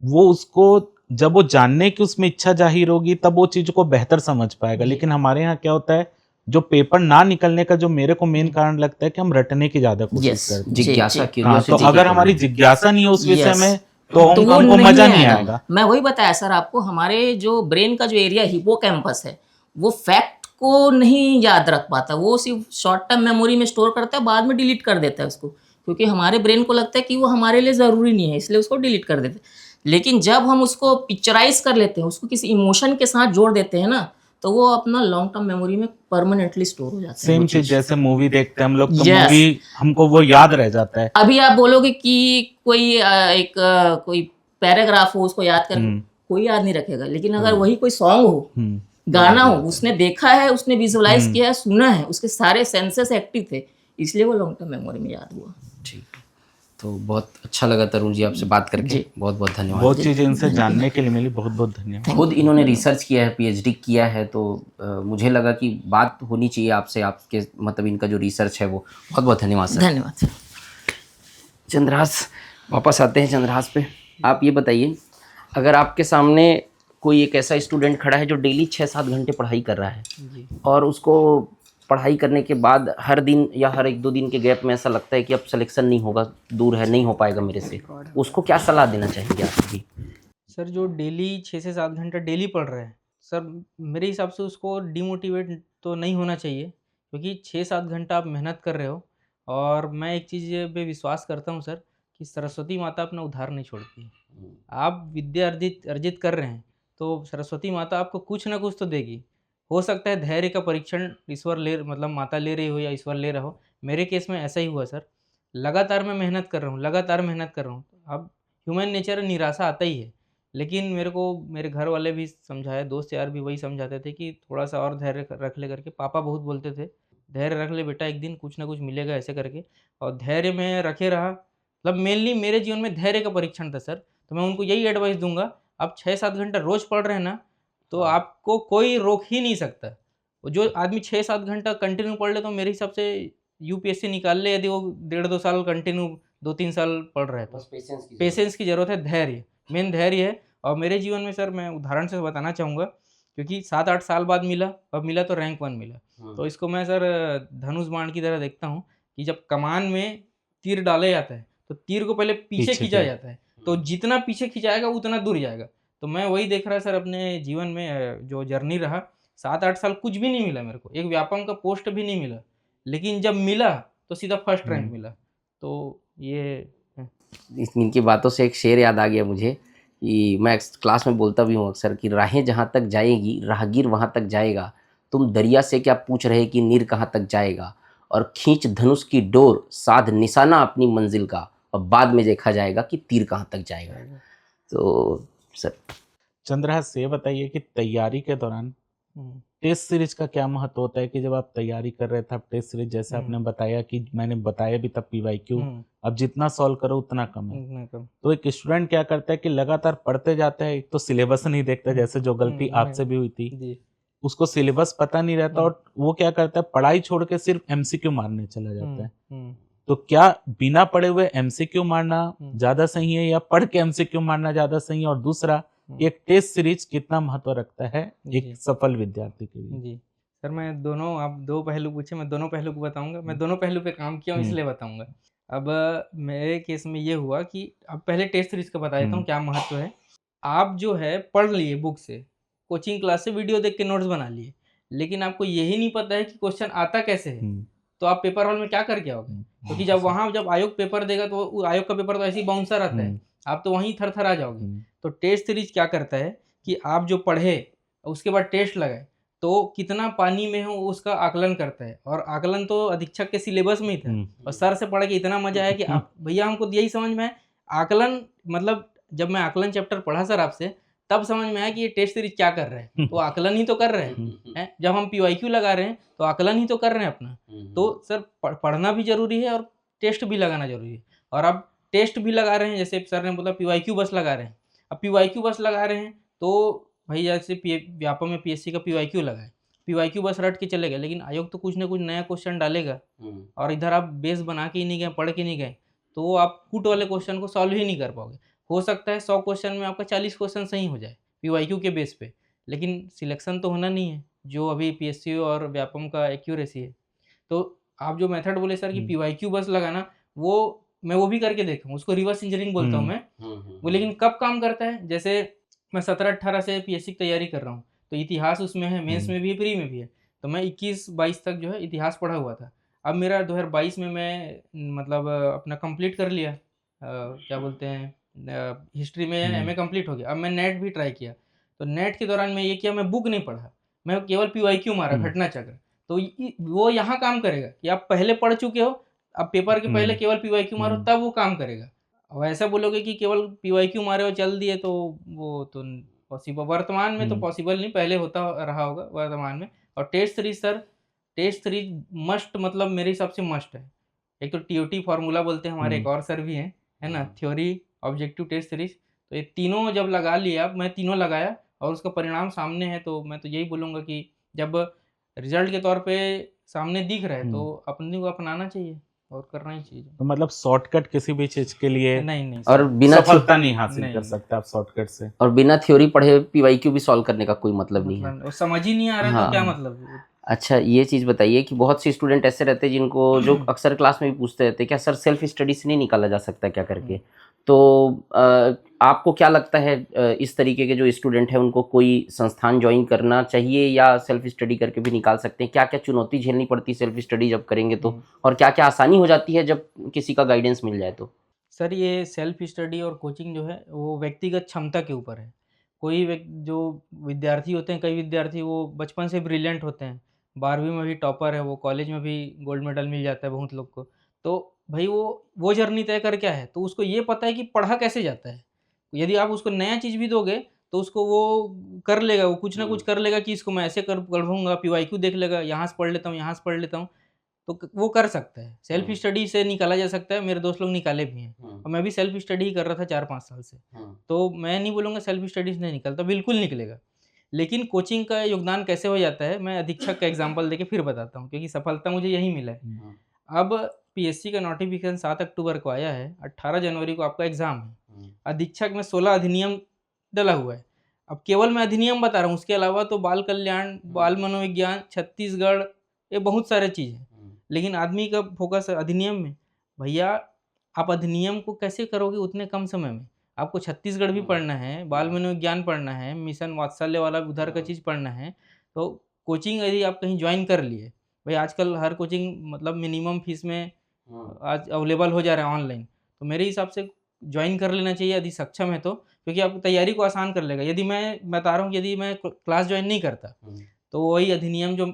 वो उसको जब वो जानने की उसमें इच्छा जाहिर होगी, तब वो चीज़ को बेहतर समझ पाएगा। लेकिन हमारे यहाँ क्या होता है, जो पेपर ना निकलने का जो मेरे को मेन कारण लगता है कि हम रटने की ज़्यादा कोशिश करते हैं। जिज्ञासा, हाँ, क्यूरियोसिटी। तो अगर हमारी जिज्ञासा नहीं है उस विषय में, तो वो हमको मज़ा नहीं आएगा। मैं वही बताया सर आपको, हमारे जो ब्रेन का जो एरिया हिपोकैम्पस है, वो फैक्ट को नहीं याद रख पाता, वो सिर्फ शॉर्ट टर्म मेमोरी में स्टोर करता है, बाद में डिलीट कर देता है उसको, क्योंकि हमारे ब्रेन को लगता है कि वो हमारे लिए ज़रूरी नहीं है, इसलिए उसको डिलीट कर देते हैं। लेकिन जब हम उसको पिक्चराइज कर लेते हैं, उसको किसी इमोशन के साथ जोड़ देते हैं ना, तो वो अपना लॉन्ग टर्म मेमोरी में परमानेंटली स्टोर हो जाता है। सेम चीज जैसे मूवी देखते हैं हम लोग, तो मूवी हमको वो याद रह जाता है। अभी आप बोलोगे कि कोई कोई पैराग्राफ हो, उसको याद कर, कोई याद नहीं रखेगा। लेकिन अगर वही कोई सॉन्ग हो, गाना हो, उसने देखा है, उसने विजुअलाइज किया है, सुना है, उसके सारे सेंसेस एक्टिव थे, इसलिए वो लॉन्ग टर्म मेमोरी में याद हुआ। ठीक। तो बहुत अच्छा लगा तरुण जी आपसे बात करके, जी। बहुत बहुत धन्यवाद। बहुत चीज़ें इनसे जानने के लिए मिली, बहुत बहुत धन्यवाद। खुद इन्होंने रिसर्च किया है, पीएचडी किया है, तो मुझे लगा कि बात होनी चाहिए आपसे, आपके मतलब इनका जो रिसर्च है वो। बहुत बहुत धन्यवाद सर। धन्यवाद सर। चंद्रहास, वापस आते हैं चंद्रहास पे। आप ये बताइए, अगर आपके सामने कोई एक ऐसा स्टूडेंट खड़ा है जो डेली 6-7 घंटे पढ़ाई कर रहा है जी। और उसको पढ़ाई करने के बाद हर दिन या हर 1-2 दिन के गैप में ऐसा लगता है कि अब सिलेक्शन नहीं होगा, दूर है, नहीं हो पाएगा मेरे से, उसको क्या सलाह देना चाहेंगे आप भी? सर जो डेली 6 से 7 घंटा डेली पढ़ रहे हैं, सर मेरे हिसाब से उसको डिमोटिवेट तो नहीं होना चाहिए, क्योंकि 6-7 घंटा आप मेहनत कर रहे हो। और मैं एक चीज़ पे विश्वास करता हूँ सर, कि सरस्वती माता अपना उद्धार नहीं छोड़ती है। आप विद्या अर्जित अर्जित कर रहे हैं, तो सरस्वती माता आपको कुछ ना कुछ तो देगी। हो सकता है धैर्य का परीक्षण ईश्वर मतलब माता ले रही हो या ईश्वर ले रहा हो। मेरे केस में ऐसा ही हुआ सर। लगातार मैं मेहनत कर रहा हूँ, लगातार मेहनत कर रहा हूँ। अब ह्यूमन नेचर, निराशा आता ही है। लेकिन मेरे को मेरे घर वाले भी समझाए, दोस्त यार भी वही समझाते थे कि थोड़ा-सा और धैर्य रख ले करके। पापा बहुत बोलते थे, "धैर्य रख ले बेटा, एक दिन कुछ ना कुछ मिलेगा", ऐसे करके। और धैर्य मैं रखे रहा। मतलब मेनली मेरे जीवन में धैर्य का परीक्षण था सर। तो मैं उनको यही एडवाइस दूँगा, आप 6-7 घंटा रोज़ पढ़ रहे हैं ना, तो आपको कोई रोक ही नहीं सकता। वो जो आदमी 6-7 घंटा कंटिन्यू पढ़ ले, तो मेरे हिसाब से यूपीएससी निकाल ले, यदि वो 1.5-2 साल कंटिन्यू 2-3 साल पढ़ रहा है तो। बस पेशेंस की पेशेंस की ज़रूरत है, धैर्य, मेन धैर्य है। और मेरे जीवन में सर मैं उदाहरण से बताना चाहूँगा, क्योंकि 7-8 साल बाद मिला, और मिला तो रैंक 1 मिला। तो इसको मैं सर धनुष बाण की तरह देखता हूँ, कि जब कमान में तीर डाला जाता है, तो तीर को पहले पीछे पीछे खींचा की। जाता है, तो जितना पीछे खिंचाएगा उतना दूर जाएगा। तो मैं वही देख रहा सर अपने जीवन में, जो जर्नी रहा, 7-8 साल कुछ भी नहीं मिला मेरे को, एक व्यापम का पोस्ट भी नहीं मिला। लेकिन जब मिला, तो सीधा फर्स्ट रैंक मिला। तो ये है। इनकी बातों से एक शेर याद आ गया मुझे, कि मैं क्लास में बोलता भी हूँ अक्सर कि राहें जहाँ तक जाएगी राहगीर वहाँ तक जाएगा, तुम दरिया से क्या पूछ रहे कि नीर कहाँ तक जाएगा, और खींच धनुष की डोर, साध निशाना अपनी मंजिल का, और बाद में देखा जाएगा कि तीर कहाँ तक जाएगा। तो सर चंद्रहास, ये बताइए कि तैयारी के दौरान हुँ, टेस्ट सीरीज का क्या महत्व होता है कि जब आप तैयारी कर रहे थे, आप टेस्ट सीरीज जैसे आपने बताया कि मैंने बताया भी तब पीवाईक्यू, हुँ, अब जितना सॉल्व करो उतना कम है। इतना कम। तो एक स्टूडेंट क्या करता है कि लगातार पढ़ते जाता है, एक तो सिलेबस नहीं देखता, जैसे जो गलती आपसे भी हुई थी, जी। उसको सिलेबस पता नहीं रहता और वो क्या करता है, पढ़ाई छोड़ के सिर्फ एमसीक्यू मारने चला जाता है। हुँ, तो क्या बिना पढ़े हुए एमसीक्यू मारना हुँ। ज्यादा सही है या पढ़ के एमसीक्यू मारना ज्यादा सही है? और दूसरा, एक टेस्ट सीरीज कितना महत्व रखता है एक जी। सफल विद्यार्थी के लिए? जी। सर मैं दोनों, आप 2 पहलू पूछे, मैं दोनों पहलू को बताऊँगा। मैं दोनों पहलू पे काम किया हूँ, हुँ। इसलिए बताऊँगा। अब मेरे केस में ये हुआ कि अब पहले टेस्ट सीरीज़ का बता देता हूँ हुँ। क्या महत्व है। आप जो है पढ़ लिए बुक से, कोचिंग क्लास से वीडियो देख के नोट्स बना लिए, लेकिन आपको यही नहीं पता है कि क्वेश्चन आता कैसे है, हुँ। तो आप पेपर हॉल में क्या करके आओगे? क्योंकि जब आयोग पेपर देगा, तो वो आयोग का पेपर तो ऐसे ही बाउंसर आता है, आप तो वहीं थरथरा जाओगे। तो टेस्ट सीरीज़ क्या करता है कि आप जो पढ़े, उसके बाद टेस्ट लगाए, तो कितना पानी में हो उसका आकलन करता है, और आकलन तो अधीक्षक के सिलेबस में ही था। और सर से पढ़ के इतना मज़ा आया कि आप भैया हमको तो यही समझ में आया, आकलन मतलब जब मैं आकलन चैप्टर पढ़ा सर आपसे, तब समझ में आया कि ये टेस्ट सीरीज़ क्या कर रहे हैं। तो आकलन ही तो कर रहे हैं। जब हम पीवाईक्यू लगा रहे हैं, तो आकलन ही तो कर रहे हैं अपना। तो सर पढ़ना भी ज़रूरी है और टेस्ट भी लगाना ज़रूरी है। और अब टेस्ट भी लगा रहे हैं, जैसे सर ने बोला पीवाईक्यू बस लगा रहे हैं। अब पीवाईक्यू बस लगा रहे हैं, तो भाई जैसे व्यापम में पीएससी का पीवाईक्यू लगा है, पीवाईक्यू बस रट के चले गए, लेकिन आयोग तो कुछ ना कुछ नया क्वेश्चन डालेगा, और इधर आप बेस बना के ही नहीं गए, पढ़ के नहीं गए, तो आप कूट वाले क्वेश्चन को सॉल्व ही नहीं कर पाओगे। हो सकता है 100 क्वेश्चन में आपका 40 क्वेश्चन सही हो जाए पीवाईक्यू के बेस पे, लेकिन सिलेक्शन तो होना नहीं है, जो अभी पीएससी और व्यापम का एक्यूरेसी है। तो आप जो मेथड बोले सर कि पीवाईक्यू बस लगाना, वो मैं वो भी करके देखा हूँ, उसको रिवर्स इंजीनियरिंग बोलता हूँ मैं। वो लेकिन कब काम करता है, जैसे मैं 17-18 से पीएससी की तैयारी कर रहा हूँ, तो इतिहास उसमें है, मेंस में भी है, प्री में भी है। तो मैं 21-22 तक जो है इतिहास पढ़ा हुआ था। अब मेरा 2022 में मैं मतलब अपना कंप्लीट कर लिया, क्या बोलते हैं, हिस्ट्री में एमए कंप्लीट हो गया। अब मैं नेट भी ट्राई किया, तो नेट के दौरान मैं ये किया, मैं बुक नहीं पढ़ा, मैं केवल पीवाईक्यू मारा, घटना चक्र। तो वो यहाँ काम करेगा कि आप पहले पढ़ चुके हो, अब पेपर के पहले केवल पीवाईक्यू मारो, तब वो काम करेगा। अब ऐसा बोलोगे कि केवल पीवाईक्यू मारे और चल दिए, तो वो तो पॉसिबल वर्तमान में तो पॉसिबल नहीं, पहले होता रहा होगा वर्तमान में। और test series sir, test series must, मतलब मेरे हिसाब से मस्ट है। एक तो टीओटी फार्मूला बोलते हैं हमारे, एक और सर भी हैं, है ना, हम्म। Theory, objective, test series. तो ये तीनों जब लगा लिया, मैं तीनों लगाया और उसका परिणाम सामने है, तो मैं तो यही बोलूँगा कि जब रिजल्ट के तौर पे सामने दिख रहा है तो अपने को अपनाना चाहिए और करना ही चाहिए। तो मतलब शॉर्टकट किसी भी चीज के लिए नहीं नहीं और सर, बिना सफलता नहीं हासिल नहीं। कर सकते आप शॉर्टकट से। और बिना थ्योरी पढ़े पीवाईक्यू भी सॉल्व करने का कोई मतलब नहीं है। मतलब वो समझ ही नहीं आ रहा है हाँ। तो क्या मतलब। अच्छा, ये चीज़ बताइए कि बहुत से स्टूडेंट ऐसे रहते हैं जिनको, जो अक्सर क्लास में भी पूछते रहते हैं, क्या सर सेल्फ स्टडी से नहीं निकाला जा सकता क्या करके? तो आपको क्या लगता है, इस तरीके के जो स्टूडेंट हैं उनको कोई संस्थान ज्वाइन करना चाहिए या सेल्फ स्टडी करके भी निकाल सकते हैं? क्या क्या चुनौती झेलनी पड़ती है सेल्फ स्टडी जब करेंगे तो, और क्या क्या आसानी हो जाती है जब किसी का गाइडेंस मिल जाए तो? सर ये सेल्फ स्टडी और कोचिंग जो है वो व्यक्तिगत क्षमता के ऊपर है। कोई जो विद्यार्थी होते हैं, कई विद्यार्थी वो बचपन से ब्रिलियंट होते हैं, 12वीं में भी टॉपर है, वो कॉलेज में भी गोल्ड मेडल मिल जाता है बहुत लोग को। तो भाई वो जर्नी तय कर क्या है, तो उसको ये पता है कि पढ़ा कैसे जाता है। यदि आप उसको नया चीज़ भी दोगे तो उसको वो कर लेगा, वो कुछ ना कुछ कर लेगा कि इसको मैं ऐसे कर पढ़ूँगा, पीवाईक्यू देख लेगा, यहाँ से पढ़ लेता हूँ, यहाँ से पढ़ लेता हूँ। तो वो कर सकता है, सेल्फ स्टडी से निकाला जा सकता है, मेरे दोस्त लोग निकाले भी हैं और मैं भी सेल्फ स्टडी ही कर रहा था 4-5 साल से। तो मैं नहीं बोलूँगा सेल्फ स्टडी से नहीं निकलता, बिल्कुल निकलेगा। लेकिन कोचिंग का योगदान कैसे हो जाता है, मैं अधीक्षक का एग्जांपल देके फिर बताता हूँ, क्योंकि सफलता मुझे यहीं मिला है। अब पीएससी का नोटिफिकेशन 7 अक्टूबर को आया है, 18 जनवरी को आपका एग्जाम है। अधीक्षक में 16 अधिनियम डला हुआ है। अब केवल मैं अधिनियम बता रहा हूँ, उसके अलावा तो बाल कल्याण, बाल मनोविज्ञान, छत्तीसगढ़, ये बहुत सारे चीज़ हैं। लेकिन आदमी का फोकस है अधिनियम में। भैया आप अधिनियम को कैसे करोगे उतने कम समय में? आपको छत्तीसगढ़ भी पढ़ना है, बाल मनोविज्ञान पढ़ना है, मिशन वात्सल्य वाला उधर का चीज़ पढ़ना है। तो कोचिंग यदि आप कहीं ज्वाइन कर लिए, भाई आजकल हर कोचिंग मतलब मिनिमम फीस में आज अवेलेबल हो जा रहा है ऑनलाइन। तो मेरे हिसाब से ज्वाइन कर लेना चाहिए यदि सक्षम है तो, क्योंकि आपकी तैयारी को आसान कर लेगा। यदि मैं बता रहा हूँ, यदि मैं क्लास ज्वाइन नहीं करता तो वही अधिनियम जो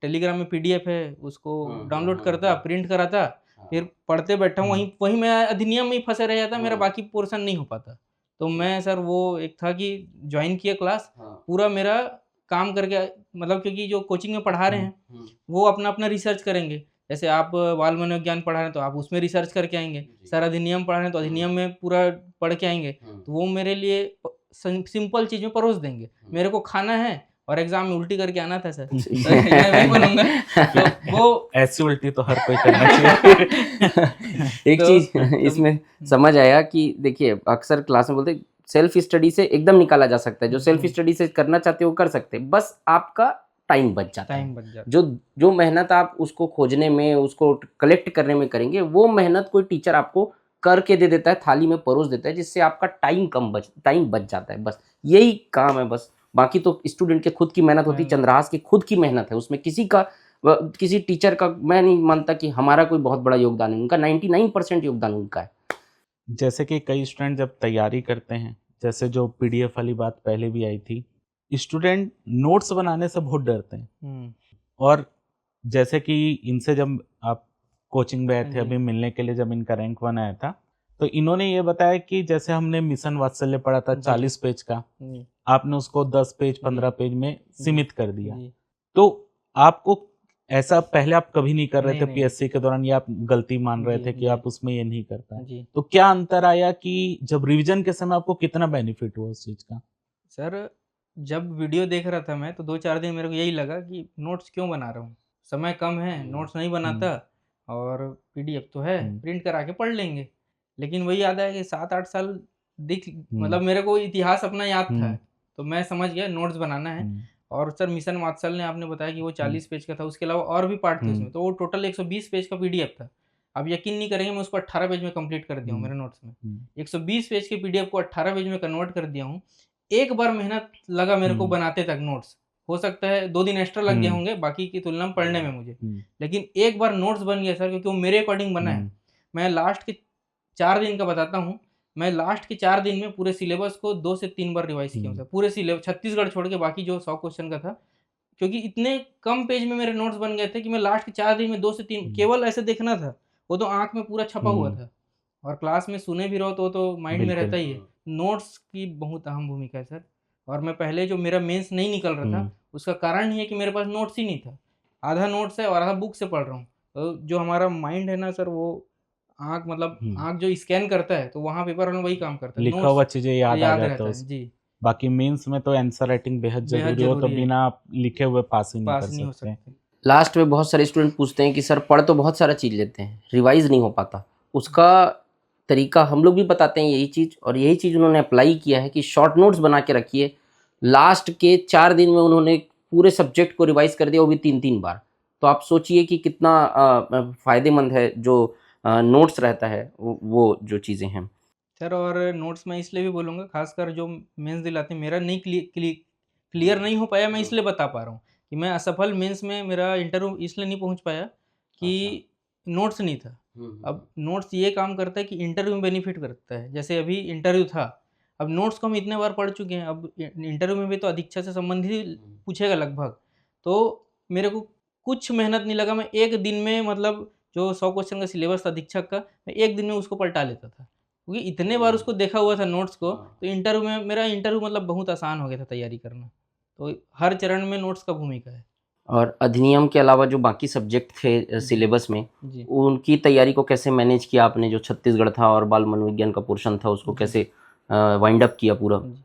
टेलीग्राम में पीडीएफ है उसको डाउनलोड करता, प्रिंट कराता, फिर पढ़ते बैठा हूँ, वहीं मैं अधिनियम में ही फंसे रह जाता, मेरा बाकी पोर्शन नहीं हो पाता। तो मैं सर वो एक था कि ज्वाइन किया क्लास, पूरा मेरा काम करके, मतलब क्योंकि जो कोचिंग में पढ़ा रहे हैं वो अपना अपना रिसर्च करेंगे। जैसे आप बाल मनोविज्ञान पढ़ा रहे हैं तो आप उसमें रिसर्च करके आएंगे, सर अधिनियम पढ़ा रहे हैं तो अधिनियम में पूरा पढ़ के आएंगे। तो वो मेरे लिए सिंपल चीज़ में परोस देंगे। मेरे को खाना है और एग्जाम में उल्टी करके आना था सर। तो मैं वही बोलूँगा, तो वो ऐसी उल्टी तो हर कोई करना चाहिए। एक तो- चीज इसमें समझ आया कि देखिए, अक्सर क्लास में बोलते सेल्फ स्टडी से एकदम निकाला जा सकता है, जो सेल्फ स्टडी से करना चाहते हो कर सकते हैं, बस आपका टाइम बच जाता है। टाइम बच जाता जो जो मेहनत आप उसको खोजने में, उसको कलेक्ट करने में करेंगे, वो मेहनत कोई टीचर आपको करके दे देता है, थाली में परोस देता है, जिससे आपका टाइम बच जाता है। बस यही काम है बस। बाकी तो स्टूडेंट के खुद की मेहनत होती है, चंद्रहास की खुद की मेहनत है, उसमें किसी टीचर का मैं नहीं मानता कि हमारा कोई बहुत बड़ा योगदान है, उनका 99% योगदान उनका है। जैसे कि कई स्टूडेंट जब तैयारी करते हैं, जैसे जो पीडीएफ वाली बात पहले भी आई थी, स्टूडेंट नोट्स बनाने से बहुत डरते हैं। और जैसे कि इनसे जब आप कोचिंग में आए थे अभी मिलने के लिए, जब इनका रैंक 1 आया था, तो इन्होंने ये बताया कि जैसे हमने मिशन वात्सल्य पढ़ा था 40 पेज का, आपने उसको 10 पेज 15 पेज में सीमित कर दिया। तो आपको ऐसा पहले आप कभी नहीं कर रहे थे पीएससी के दौरान, या आप गलती मान रहे थे कि आप उसमें ये नहीं कर पाए? तो क्या अंतर आया कि जब रिवीजन के समय आपको कितना बेनिफिट हुआ उस चीज का? सर जब वीडियो देख रहा था मैं, तो 2-4 दिन मेरे को यही लगा कि नोट्स क्यों बना रहा हूँ, समय कम है, नोट्स नहीं बनाता और पीडीएफ तो है, प्रिंट करा के पढ़ लेंगे। लेकिन वही याद है कि 7-8 साल मतलब मेरे को इतिहास अपना याद था, तो मैं समझ गया नोट्स बनाना है। और सर मिशन वात्सल ने आपने बताया कि वो 40 पेज का था, उसके अलावा और भी पार्ट थे उसमें, तो वो टोटल 120 पेज का पीडीएफ था। आप यकीन नहीं करेंगे, मैं उसको 18 पेज में कंप्लीट कर दिया हूँ मेरे नोट्स में। 120 पेज के पीडीएफ को 18 पेज में कन्वर्ट कर दिया हूँ। एक बार मेहनत लगा मेरे को बनाते तक नोट्स, हो सकता है 2 दिन एक्स्ट्रा लग गए होंगे बाकी की तुलना में पढ़ने में मुझे, लेकिन एक बार नोट्स बन गया सर, क्योंकि वो मेरे अकॉर्डिंग बना है। मैं लास्ट के 4 दिन का बताता हूँ, मैं लास्ट के 4 दिन में पूरे सिलेबस को 2 से 3 बार रिवाइज किया हूँ। पूरे सिलेबस छत्तीसगढ़ छोड़ के बाकी जो 100 क्वेश्चन का था, क्योंकि इतने कम पेज में मेरे नोट्स बन गए थे कि मैं लास्ट के 4 दिन में 2 से 3 केवल ऐसे देखना था, वो तो आंख में पूरा छपा हुआ था। और क्लास में सुने भी रहो तो माइंड में रहता ही है। नोट्स की बहुत अहम भूमिका है सर। और मैं पहले जो मेरा मेंस नहीं निकल रहा था, उसका कारण ये है कि मेरे पास नोट्स ही नहीं था। आधा नोट्स है और आधा बुक से पढ़ रहा हूँ। जो हमारा माइंड है ना सर, वो आँख मतलब हम्म, आँख जो स्कैन करता है, तो वहाँ पेपर में वही काम करता है, लिखा हुआ नोट्स चीजें याद आ याद जाता रहता है है। उस। जी, बाकी मेंस में तो आंसर राइटिंग बेहद बेहद जरूरी हो, तो ज़रूरी है, बिना आप लिखे हुए पास ही नहीं पास कर नहीं हो सकते। सकते। लास्ट में बहुत सारे स्टूडेंट पूछते हैं कि सर पढ़ तो बहुत सारा चीज़ लेते हैं, रिवाइज नहीं हो पाता, उसका तरीका हम लोग भी बताते हैं यही चीज़, और यही चीज़ उन्होंने अप्लाई किया है कि शॉर्ट नोट्स बना के रखिए। लास्ट के 4 दिन में उन्होंने पूरे सब्जेक्ट को रिवाइज कर दिया, वो भी 3-3 बार। तो आप सोचिए कि कितना फ़ायदेमंद है जो नोट्स रहता है, वो जो चीज़ें हैं। सर और नोट्स मैं इसलिए भी बोलूँगा, खासकर जो मेंस दिलाते हैं, मेरा नहीं क्लियर नहीं हो पाया, मैं इसलिए बता पा रहा हूँ कि मैं असफल मेंस में मेरा इंटरव्यू इसलिए नहीं पहुँच पाया कि नोट्स नहीं था। अब नोट्स ये काम करता है कि इंटरव्यू में बेनिफिट करता है। जैसे अभी इंटरव्यू था, अब नोट्स को हम इतने बार पढ़ चुके हैं, अब इंटरव्यू में भी तो अधिक्षा से संबंधित पूछेगा लगभग। तो मेरे को कुछ मेहनत नहीं लगा, मैं 1 दिन में मतलब जो 100 क्वेश्चन का सिलेबस था अधीक्षक का, मैं 1 दिन में उसको पलटा लेता था। क्योंकि इतने बार उसको देखा हुआ था नोट्स को, तो इंटरव्यू में मेरा इंटरव्यू मतलब बहुत आसान हो गया था तैयारी करना। तो हर चरण में नोट्स का भूमिका है। और अधिनियम के अलावा जो बाकी सब्जेक्ट थे जी, सिलेबस में, जी, उनकी तैयारी को कैसे मैनेज किया आपने? जो छत्तीसगढ़ था और बाल मनोविज्ञान का पोर्शन था, उसको जी, कैसे वाइंड अप किया पूरा? जी।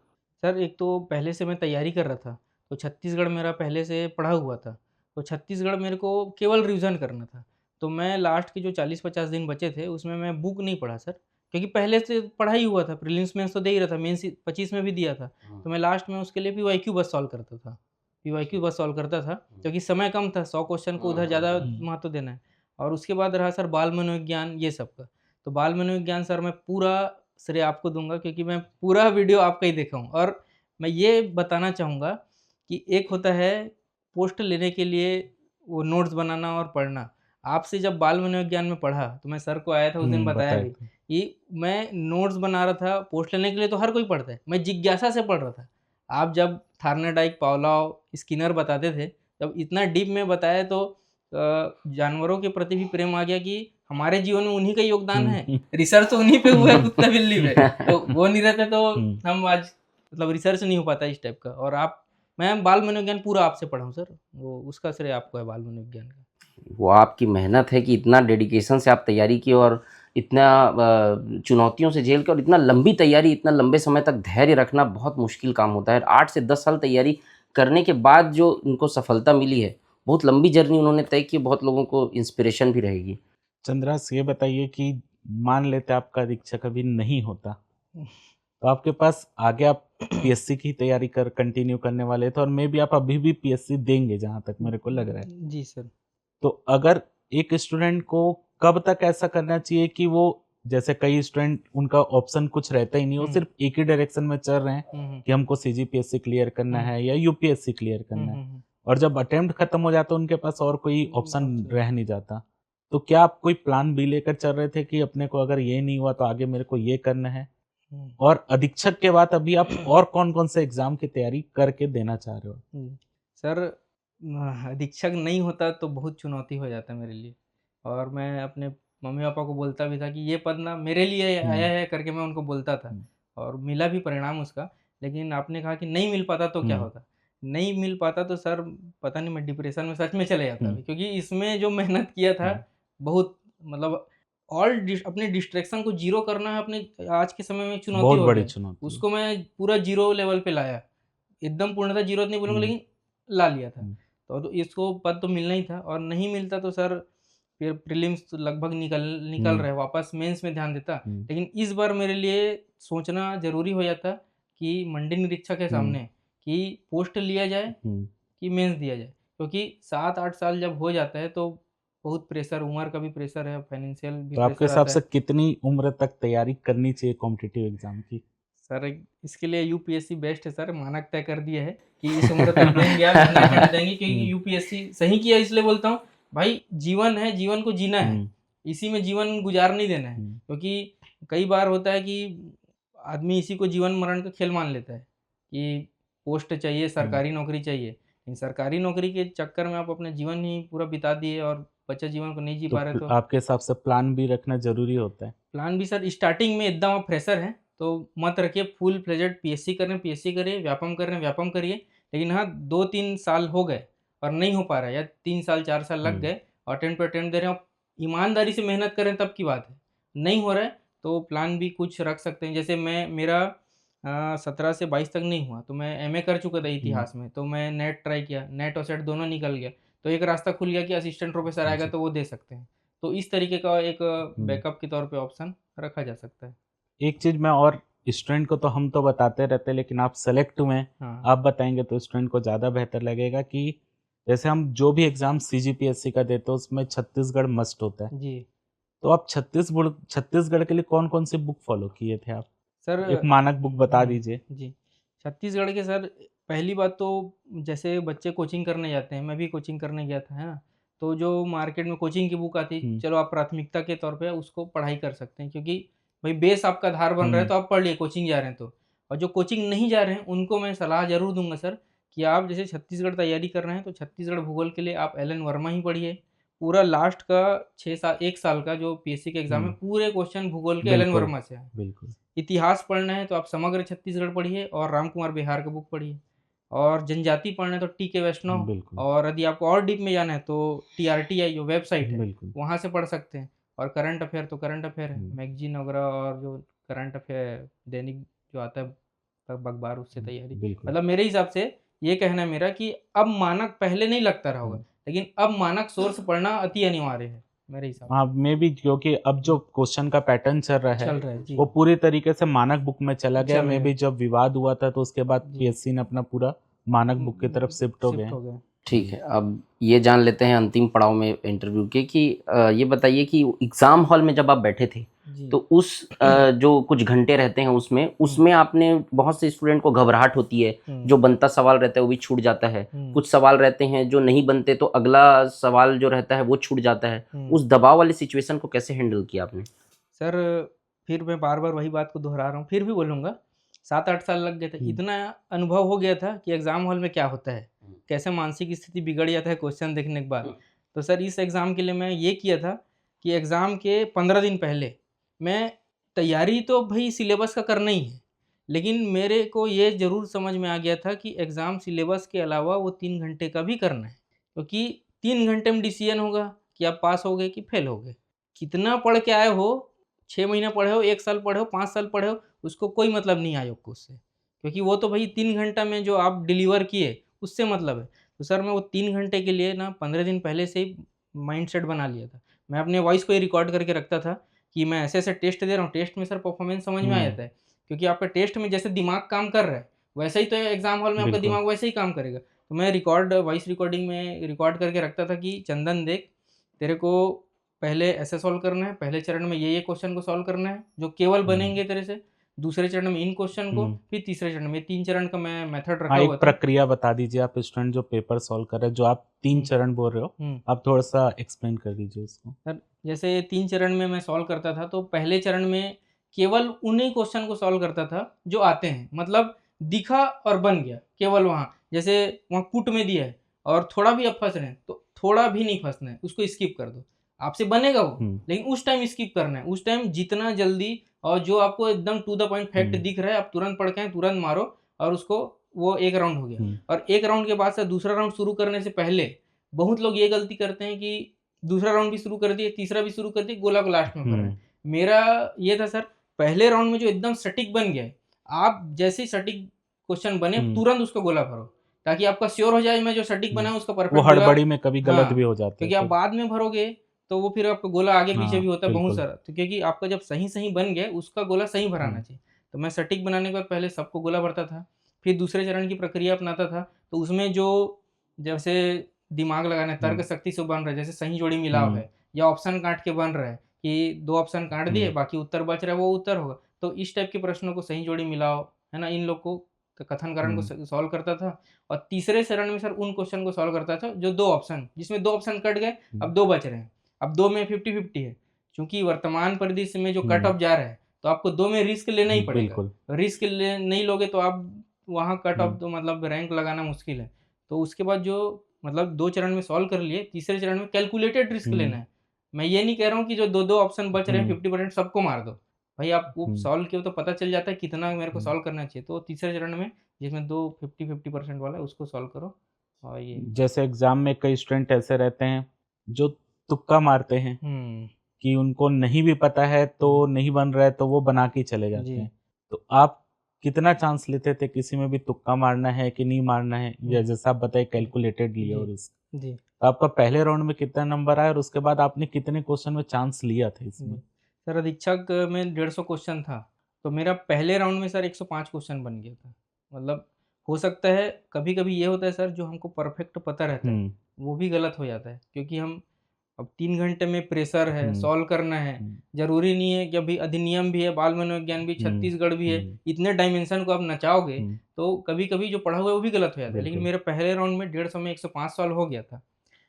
सर एक तो पहले से मैं तैयारी कर रहा था, तो छत्तीसगढ़ मेरा पहले से पढ़ा हुआ था, तो छत्तीसगढ़ मेरे को केवल रिवीज़न करना था। तो मैं लास्ट के जो 40-50 दिन बचे थे, उसमें मैं बुक नहीं पढ़ा सर, क्योंकि पहले से पढ़ा ही हुआ था, प्रीलिम्स मेंस तो दे ही रहा था, मेंस 25 में भी दिया था। तो मैं लास्ट में उसके लिए पीवाईक्यू बस सॉल्व करता था। पीवाईक्यू बस सॉल्व करता था, क्योंकि समय कम था, 100 क्वेश्चन को उधर ज़्यादा हम्म, महत्व देना है। और उसके बाद रहा सर बाल मनोविज्ञान ये सब का। तो बाल मनोविज्ञान सर मैं पूरा श्रेय आपको दूँगा, क्योंकि मैं पूरा वीडियो आपका ही देखा हूँ। और मैं ये बताना चाहूँगा कि एक होता है पोस्ट लेने के लिए वो नोट्स बनाना और पढ़ना। आपसे जब बाल मनोविज्ञान में पढ़ा, तो मैं सर को आया था उस दिन बताया बताए भी थे। कि मैं नोट्स बना रहा था, पोस्ट लेने के लिए तो हर कोई पढ़ता है, मैं जिज्ञासा से पढ़ रहा था। आप जब थार्नाडाइक, पावलोव, स्किनर बताते थे, जब इतना डीप में बताया, तो जानवरों के प्रति भी प्रेम आ गया कि हमारे जीवन में उन्हीं का योगदान है। हम्म, रिसर्च तो उन्हीं पे हुआ है कुत्ता बिल्ली पे। तो वो नहीं रहते तो हम्म, हम आज मतलब रिसर्च नहीं हो पाता इस टाइप का। और आप मैं बाल मनोविज्ञान पूरा आपसे पढ़ा हूँ सर, वो उसका श्रेय आपको है बाल मनोविज्ञान का। वो आपकी मेहनत है कि इतना डेडिकेशन से आप तैयारी की, और इतना चुनौतियों से झेल के, और इतना लंबी तैयारी, इतना लंबे समय तक धैर्य रखना बहुत मुश्किल काम होता है। 8 से 10 साल तैयारी करने के बाद जो उनको सफलता मिली है, बहुत लंबी जर्नी उन्होंने तय की, बहुत लोगों को इंस्पिरेशन भी रहेगी। चंद्रास ये बताइए कि मान लेते आपका दीक्षा कभी नहीं होता, तो आपके पास आगे आप पीएससी की तैयारी कर कंटिन्यू करने वाले थे, और मे बी आप अभी भी पीएससी देंगे जहां तक मेरे को लग रहा है। जी सर। तो अगर एक स्टूडेंट को कब तक ऐसा करना चाहिए कि वो, जैसे कई स्टूडेंट उनका ऑप्शन कुछ रहता ही नहीं, वो हुँ, सिर्फ एक ही डायरेक्शन में चल रहे हैं हुँ, हुँ, कि हमको सीजीपीएससी क्लियर करना हुँ, है या यूपीएससी क्लियर हुँ, करना है, हुँ, हुँ। और जब अटेम्प्ट खत्म हो जाता है उनके पास और कोई ऑप्शन ऑप्शन रह नहीं जाता, तो क्या आप कोई प्लान बी लेकर चल रहे थे कि अपने को अगर ये नहीं हुआ तो आगे मेरे को ये करना है? हुँ, और अधीक्षक के बाद अभी आप और कौन कौन से एग्जाम की तैयारी करके देना चाह रहे हो? हुँ। सर अधीक्षक नहीं होता तो बहुत चुनौती हो जाता मेरे लिए। और मैं अपने मम्मी-पापा को बोलता भी था कि ये पद ना मेरे लिए आया हम्म, है करके मैं उनको बोलता था, हम्म, और मिला भी परिणाम उसका। लेकिन आपने कहा कि नहीं मिल पाता तो क्या हम्म, होता? नहीं मिल पाता तो सर पता नहीं मैं डिप्रेशन में सच में चले जाता हम्म, अभी, क्योंकि इसमें जो मेहनत किया था हम्म, बहुत मतलब अपने डिस्ट्रैक्शन को ज़ीरो करना है अपने आज के समय में एक चुनौती बहुत हो बड़ी गया। चुनौती है। उसको मैं पूरा ज़ीरो लेवल पे लाया। एकदम पूर्णतः ज़ीरो नहीं बोलूँगा, हम्म, लेकिन ला लिया था। हम्म, तो इसको पद तो मिलना ही था, और नहीं मिलता तो सर फिर प्रीलिम्स तो लगभग निकल निकल हम्म, रहे, वापस मेंस में ध्यान देता। हम्म, लेकिन इस बार मेरे लिए सोचना ज़रूरी हो जाता कि मंडी निरीक्षक के हम्म, सामने कि पोस्ट लिया जाए हम्म। कि मेंस दिया जाए। क्योंकि 7-8 साल जब हो जाता है तो बहुत प्रेशर, उम्र का भी प्रेशर है, फाइनेंशियल भी तो आपके प्रेशर हिसाब आता से है। कितनी उम्र तक तैयारी करनी चाहिए कॉम्पिटिटिव एग्जाम की? सर इसके लिए यूपीएससी बेस्ट है सर, मानक तय कर दिया है कि इस उम्र तक देंगे आप, इतना अटेम्प्ट देंगे, क्योंकि हम्म, यूपीएससी सही किया इसलिए बोलता हूँ, भाई जीवन है, जीवन को जीना है, हम्म, इसी में जीवन गुजार नहीं देना है। हम्म, क्योंकि कई बार होता है कि आदमी इसी को जीवन मरण का खेल मान लेता है कि पोस्ट चाहिए, हम्म। सरकारी नौकरी चाहिए, लेकिन सरकारी नौकरी के चक्कर में आप अपना जीवन ही पूरा बिता दिए और बचे जीवन को नहीं जी तो पा रहे, तो आपके हिसाब से प्लान भी रखना जरूरी होता है? प्लान भी सर स्टार्टिंग में एकदम आप फ्रेशर हैं तो मत रखिए, फुल फ्लेजेड पीएससी करिए, व्यापम कर रहे हैं व्यापम करिए। लेकिन हाँ 2-3 साल हो गए और नहीं हो पा रहा है, या 3 साल 4 साल लग हम्म, गए, और अटेम्प्ट पे अटेम्प्ट दे रहे हैं, आप ईमानदारी से मेहनत करें तब की बात है। नहीं हो रहा है तो प्लान भी कुछ रख सकते हैं। जैसे मेरा 17 से 22 तक नहीं हुआ, तो मैं एमए कर चुका था इतिहास में, तो मैं नेट ट्राई किया, नेट और सेट दोनों निकल गया, तो एक रास्ता खुल गया कि असिस्टेंट प्रोफेसर आएगा जी। तो वो दे सकते हैं। तो इस तरीके का एक बैकअप के तौर पे ऑप्शन रखा जा सकता है। एक चीज़ मैं और, स्टूडेंट को तो हम तो बताते रहते हैं, लेकिन आप सेलेक्ट हुए हैं, हाँ आप बताएँगे तो स्टूडेंट को ज़्यादा बेहतर लगेगा कि जैसे हम जो भी एग्ज़ाम सीजीपीएससी का देते हैं उसमें छत्तीसगढ़ मस्ट होता है। जी तो आप छत्तीसगढ़ के लिए कौन-कौन सी बुक फ़ॉलो किए थे आप? सर। एक मानक बुक बता दीजिए। जी, छत्तीसगढ़ के सर, पहली बात तो जैसे बच्चे कोचिंग करने जाते हैं, मैं भी कोचिंग करने गया था, है ना? तो जो मार्केट में कोचिंग की बुक आती, हुँ, चलो आप प्राथमिकता के तौर पे उसको पढ़ाई कर सकते हैं, क्योंकि भाई बेस आपका आधार बन रहा है हुँ, तो आप पढ़ लिए, कोचिंग जा रहे हैं तो। और जो कोचिंग नहीं जा रहे हैं उनको मैं सलाह ज़रूर दूँगा सर, कि आप जैसे छत्तीसगढ़ तैयारी कर रहे हैं तो छत्तीसगढ़ भूगोल के लिए आप एलन वर्मा ही पढ़िए। पूरा लास्ट का 6 साल 1 साल का जो पीएससी का एग्ज़ाम है, हुँ, पूरे क्वेश्चन भूगोल के एलन बिल्कुल, वर्मा से आए। बिल्कुल। इतिहास पढ़ना है तो आप समग्र छत्तीसगढ़ पढ़िए और राम कुमार बिहार का बुक पढ़िए। और जनजाति पढ़ना है तो टी.के. वैष्णव, बिल्कुल, और यदि आपको और डीप में जाना है तो टीआरटीआई जो वेबसाइट है, बिल्कुल। वहाँ से पढ़ सकते हैं। और करंट अफ़ेयर तो करंट अफ़ेयर है, हुँ, मैगज़ीन वगैरह, और जो करंट अफ़ेयर दैनिक जो आता है अखबार, उससे तैयारी। बिल्कुल। मतलब मेरे हिसाब से ये कहना है मेरा कि अब मानक पहले नहीं लगता रहा होगा, हुँ। लेकिन अब मानक सोर्स पढ़ना अति अनिवार्य है, मेरे हिसाब हाँ, से। मेबी क्योंकि अब जो क्वेश्चन का पैटर्न चल रहा है, चल रहा है, जी। वो पूरी तरीके से मानक बुक में चला गया। चल मेबी गया। जब विवाद हुआ था तो उसके बाद जी। पीएससी ने अपना पूरा मानक बुक की तरफ शिफ्ट हो गए शिफ्ट हैं। हो गया। ठीक है, अब ये जान लेते हैं अंतिम पड़ाव में इंटरव्यू के कि ये बताइए कि एग्ज़ाम हॉल में जब आप बैठे थे, जी। तो उस जो कुछ घंटे रहते हैं उसमें आपने, बहुत से स्टूडेंट को घबराहट होती है, हुँ। जो बनता सवाल रहता है वो भी छूट जाता है, हुँ। कुछ सवाल रहते हैं जो नहीं बनते तो अगला सवाल जो रहता है वो छूट जाता है। हुँ। उस दबाव वाली सिचुएशन को कैसे हैंडल किया आपने? सर, फिर मैं बार-बार वही बात को दोहरा रहा हूँ, फिर भी बोलूँगा, 7-8 साल लग गए थे। हुँ, इतना अनुभव हो गया था कि एग्ज़ाम हॉल में क्या होता है, कैसे मानसिक स्थिति बिगड़ जाता है क्वेश्चन देखने के बाद। तो सर, इस एग्ज़ाम के लिए मैं ये किया था कि एग्ज़ाम के 15 दिन पहले मैं तैयारी तो भई सिलेबस का करना ही है, लेकिन मेरे को ये ज़रूर समझ में आ गया था कि एग्ज़ाम सिलेबस के अलावा वो 3 घंटे का भी करना है, क्योंकि 3 घंटे में डिसीज़न होगा कि आप पास हो गए कि फेल हो गए। कितना पढ़ के आए हो, 6 महीना पढ़े हो, 1 साल पढ़े हो, 5 साल पढ़े हो, उसको कोई मतलब नहीं आयोग को उससे। क्योंकि वो तो भई 3 घंटा में जो आप डिलीवर किए, उससे मतलब है। तो सर, मैं वो 3 घंटे के लिए ना 15 दिन पहले से ही माइंडसेट बना लिया था। मैं अपने वॉइस को ही रिकॉर्ड करके रखता था कि मैं ऐसे-ऐसे टेस्ट दे रहा हूँ, टेस्ट में सर परफॉर्मेंस समझ में आ हुँ, जाता है। क्योंकि आपका टेस्ट में जैसे दिमाग काम कर रहा है, वैसा ही तो एग्ज़ाम हॉल में आपका बिल्कुल। दिमाग वैसे ही काम करेगा। तो मैं वॉइस रिकॉर्डिंग में रिकॉर्ड करके रखता था कि चंदन देख, तेरे को पहले ऐसे सॉल्व करना है, पहले चरण में ये क्वेश्चन को सॉल्व करना है, जो केवल हुँ, बनेंगे तेरे से, दूसरे चरण में इन क्वेश्चन को, हुँ। फिर तीसरे चरण में, 3 चरण का मैं मेथड रखा हाँ, हुआ एक था। प्रक्रिया बता दीजिए आप, स्टूडेंट जो पेपर सॉल्व कर रहे हैं, जो आप 3 हुँ, चरण बोल रहे हो, हुँ। आप थोड़ा-सा एक्सप्लेन कर दीजिए उसको। सर, जैसे 3 चरण में मैं सॉल्व करता था, तो पहले चरण में केवल उन्हीं क्वेश्चन को सॉल्व करता था, जो आते हैं। मतलब दिखा और बन गया, केवल वहाँ। जैसे वहाँ पुट में दिया है और थोड़ा भी आप फँस रहे हैं, तो थोड़ा भी नहीं फँसना है, उसको स्किप कर दो। आपसे बनेगा वो, हुँ, लेकिन उस टाइम स्किप करना है। उस टाइम जितना जल्दी, और जो आपको एकदम टू द पॉइंट फैक्ट हुँ, दिख रहा है, आप तुरंत पढ़ के आएँ, तुरंत मारो, और उसको, वो 1 राउंड हो गया। हुँ, और 1 राउंड के बाद से दूसरा राउंड शुरू करने से पहले, बहुत लोग ये गलती करते हैं कि दूसरा राउंड भी शुरू कर दिए, तीसरा भी शुरू कर दिए, गोला को लास्ट में भर रहे हैं। हुँ, मेरा ये था सर, पहले राउंड में जो एकदम सटीक बन गया है, आप जैसे ही सटीक क्वेश्चन बने, हुँ, तुरंत उसको गोला भरो, ताकि आपका श्योर हो जाए मैं जो सटीक हुँ। बना है उसका वो परफेक्ट गोला। हड़बड़ी में कभी गलत भी हाँ, हो जाते हैं क्योंकि आप फिर। बाद में भरोगे, तो वो फिर आपका गोला आगे-पीछे भी हाँ, होता है बहुत बिल्कुल। सारा। तो क्योंकि आपका जब सही-सही बन गया, उसका गोला सही भराना हुँ, चाहिए। तो मैं सटीक बनाने के बाद पहले सबको गोला भरता था, फिर दूसरे चरण की प्रक्रिया अपनाता था। तो उसमें जो, जैसे दिमाग लगाना है, तर्क हुँ, शक्ति से बन रहा है, जैसे सही जोड़ी मिलाव हुँ, है, या ऑप्शन काट के बन रहा है कि 2 ऑप्शन काट दिए, हुँ, बाकी उत्तर बच रहा है, वो उत्तर होगा। तो इस टाइप के प्रश्नों को सही जोड़ी मिलाओ, है ना? इन लोग को, तो कथन कारण को हुँ, सॉल्व करता था। और तीसरे चरण में सर उन क्वेश्चन को सॉल्व करता था जो 2 ऑप्शन, जिसमें 2 ऑप्शन कट गए, हुँ, अब 2 बच रहे हैं। अब 2 में 50-50 है। चूँकि वर्तमान परिदृश्य में जो कट हुँ, ऑफ जा रहा है, तो आपको 2 में रिस्क लेना ही पड़ेगा। बिल्कुल। रिस्क ले नहीं लोगे तो आप वहाँ कट हुँ, ऑफ, तो मतलब रैंक लगाना मुश्किल है। तो उसके बाद जो, मतलब 2 चरण में सॉल्व कर लिए, तीसरे चरण में कैलकुलेटेड रिस्क लेना हुँ, है। मैं ये नहीं कह रहा हूँ कि जो 2-2 ऑप्शन बच रहे हैं, हुँ, 50% सबको मार दो। भाई आप वो हुँ, सॉल्व किए हो तो पता चल जाता है कितना मेरे को हुँ। सॉल्व करना चाहिए। तो तीसरे चरण में, जिसमें 2 50-50% वाला है, उसको सॉल्व करो। और ये। जैसे एग्ज़ाम में कई स्टूडेंट ऐसे रहते हैं, जो तुक्का मारते हैं कि उनको नहीं भी पता है तो नहीं बन रहा है तो वो बना के ही चले जाते जी। हैं। तो आप कितना चांस लेते थे किसी में भी तुक्का मारना है कि नहीं मारना है, या जैसा आप बताए कैलकुलेटेड लिए जी। और इस जी। तो आपका पहले राउंड में कितना नंबर आया और उसके बाद आपने कितने क्वेश्चन में चांस लिया था इसमें? सर अधीक्षक में 150 क्वेश्चन था, तो मेरा पहले राउंड में सर 105 क्वेश्चन बन गया था। मतलब हो सकता है कभी-कभी ये होता है सर, जो हमको परफेक्ट पता रहता है, वो भी गलत हो जाता है, क्योंकि हम अब 3 घंटे में प्रेशर है, सॉल्व करना है। ज़रूरी नहीं है कि अभी अधिनियम भी है, बाल मनोविज्ञान भी, छत्तीसगढ़ भी है, इतने डायमेंशन को आप नचाओगे, तो कभी-कभी जो पढ़ा हुआ है वो भी गलत हो जाता है। लेकिन बिल्कुल। मेरे पहले राउंड में 150 में 105 सॉल्व हो गया था।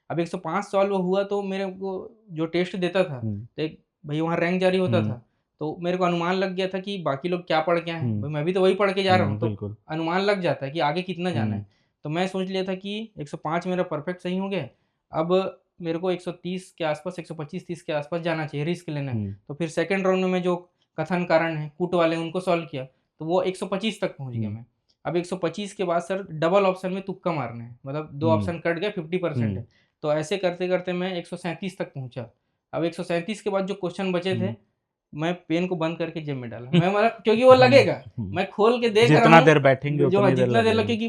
अब 105 सॉल्व हुआ तो मेरे को जो टेस्ट देता था, तो एक भई वहाँ रैंक जारी होता था, तो मेरे को अनुमान लग गया था कि बाकी लोग क्या पढ़ के आए हैं। भाई मैं भी तो वही पढ़ के जा रहा हूँ, तो बिल्कुल। अनुमान लग जाता है कि आगे कितना जाना है। तो मैं सोच लिया था कि 105 मेरा परफेक्ट सही हो गया, अब मेरे को 130 के आसपास, 125-30 के आसपास जाना चाहिए, रिस्क लेना है। तो फिर सेकंड राउंड में मैं जो कथन कारण है, कूट वाले, उनको सॉल्व किया, तो वो 125 तक पहुँच गया मैं। अब 125 के बाद सर डबल ऑप्शन में तुक्का मारना है, मतलब 2 ऑप्शन कट गए, 50% है। तो ऐसे करते-करते मैं 137 तक पहुँचा। अब 137 के बाद जो क्वेश्चन बचे थे, मैं पेन को बंद करके जेब में डाला। मैं मतलब क्योंकि वो लगेगा, मैं खोल के देख रहा जितना हूँ, देर बैठेंगे जो उतनी देर जितना देर लगे, लगेगा। क्योंकि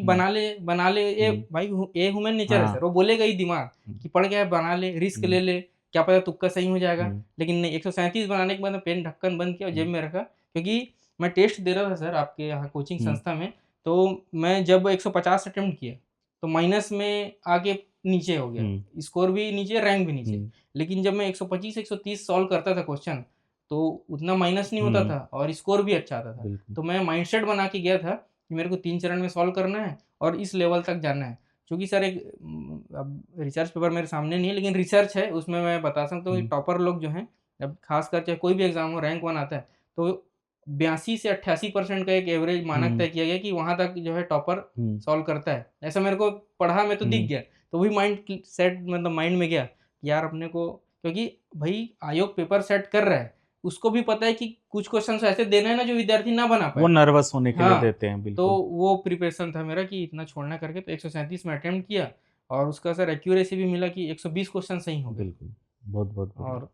बना ले, ये भाई ये ह्यूमन नेचर है हाँ। सर, वो बोलेगा ही दिमाग कि पढ़ गया है, बना ले, रिस्क ले ले, क्या पता तुक्का सही हो जाएगा। लेकिन नहीं, 137 बनाने के बाद मैं पेन ढक्कन बंद किया और जेब में रखा, क्योंकि मैं टेस्ट दे रहा था सर आपके यहाँ कोचिंग संस्था में, तो मैं जब 150 अटेम्प्ट किया, तो माइनस में आके नीचे हो गया, स्कोर भी नीचे, रैंक भी नीचे। लेकिन जब मैं 125-130 सॉल्व करता था क्वेश्चन, तो उतना माइनस नहीं होता था और स्कोर भी अच्छा आता था। तो मैं माइंडसेट बना के गया था कि मेरे को 3 चरण में सॉल्व करना है और इस लेवल तक जाना है। क्योंकि सर एक अब रिसर्च पेपर मेरे सामने नहीं है, लेकिन रिसर्च है, उसमें मैं बता सकता हूँ कि टॉपर लोग जो हैं, अब खासकर चाहे कोई भी एग्जाम हो, रैंक 1 आता है, तो 82 से 88% का एक एवरेज मानक तय किया गया कि वहाँ तक जो है टॉपर सॉल्व करता है। ऐसा मेरे को पढ़ा में तो दिख गया, तो वही माइंड सेट, मतलब माइंड में गया कि यार अपने को, क्योंकि भाई आयोग पेपर सेट कर रहा है, उसको भी पता है कि कुछ क्वेश्चन ऐसे देना है ना जो विद्यार्थी ना बना पाए, वो नर्वस होने के लिए हाँ, देते हैं। तो बिल्कुल। वो प्रिपरेशन था मेरा कि इतना छोड़ना करके, तो 137 में अटेम्प्ट किया और उसका सर एक्यूरेसी भी मिला कि 120 क्वेश्चन सही हो गए। बिल्कुल, बहुत बहुत बढ़िया। और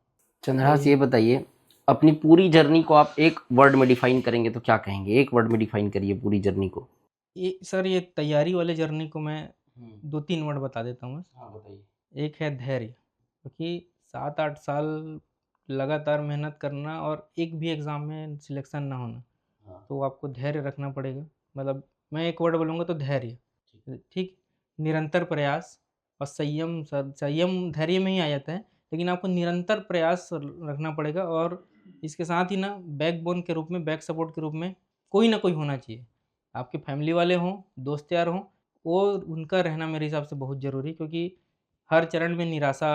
चंद्रहास, ये बताइए, अपनी पूरी जर्नी को आप एक वर्ड में डिफाइन करेंगे तो क्या कहेंगे? एक वर्ड में डिफाइन करिए पूरी जर्नी को। ये सर, ये तैयारी वाले जर्नी को मैं 2-3 वर्ड बता देता हूँ बस। हाँ, बताइए। एक है धैर्य, क्योंकि 7-8 साल लगातार मेहनत करना और एक भी एग्ज़ाम में सिलेक्शन ना होना, तो आपको धैर्य रखना पड़ेगा। मतलब मैं एक वर्ड बोलूँगा तो धैर्य, ठीक? निरंतर प्रयास और संयम, संयम धैर्य में ही आ जाता है, लेकिन आपको निरंतर प्रयास रखना पड़ेगा। और इसके साथ ही ना, बैकबोन के रूप में, बैक सपोर्ट के रूप में कोई ना कोई होना चाहिए। आपके फैमिली वाले हों, दोस्त यार हों, वो उनका रहना मेरे हिसाब से बहुत ज़रूरी है, क्योंकि हर चरण में निराशा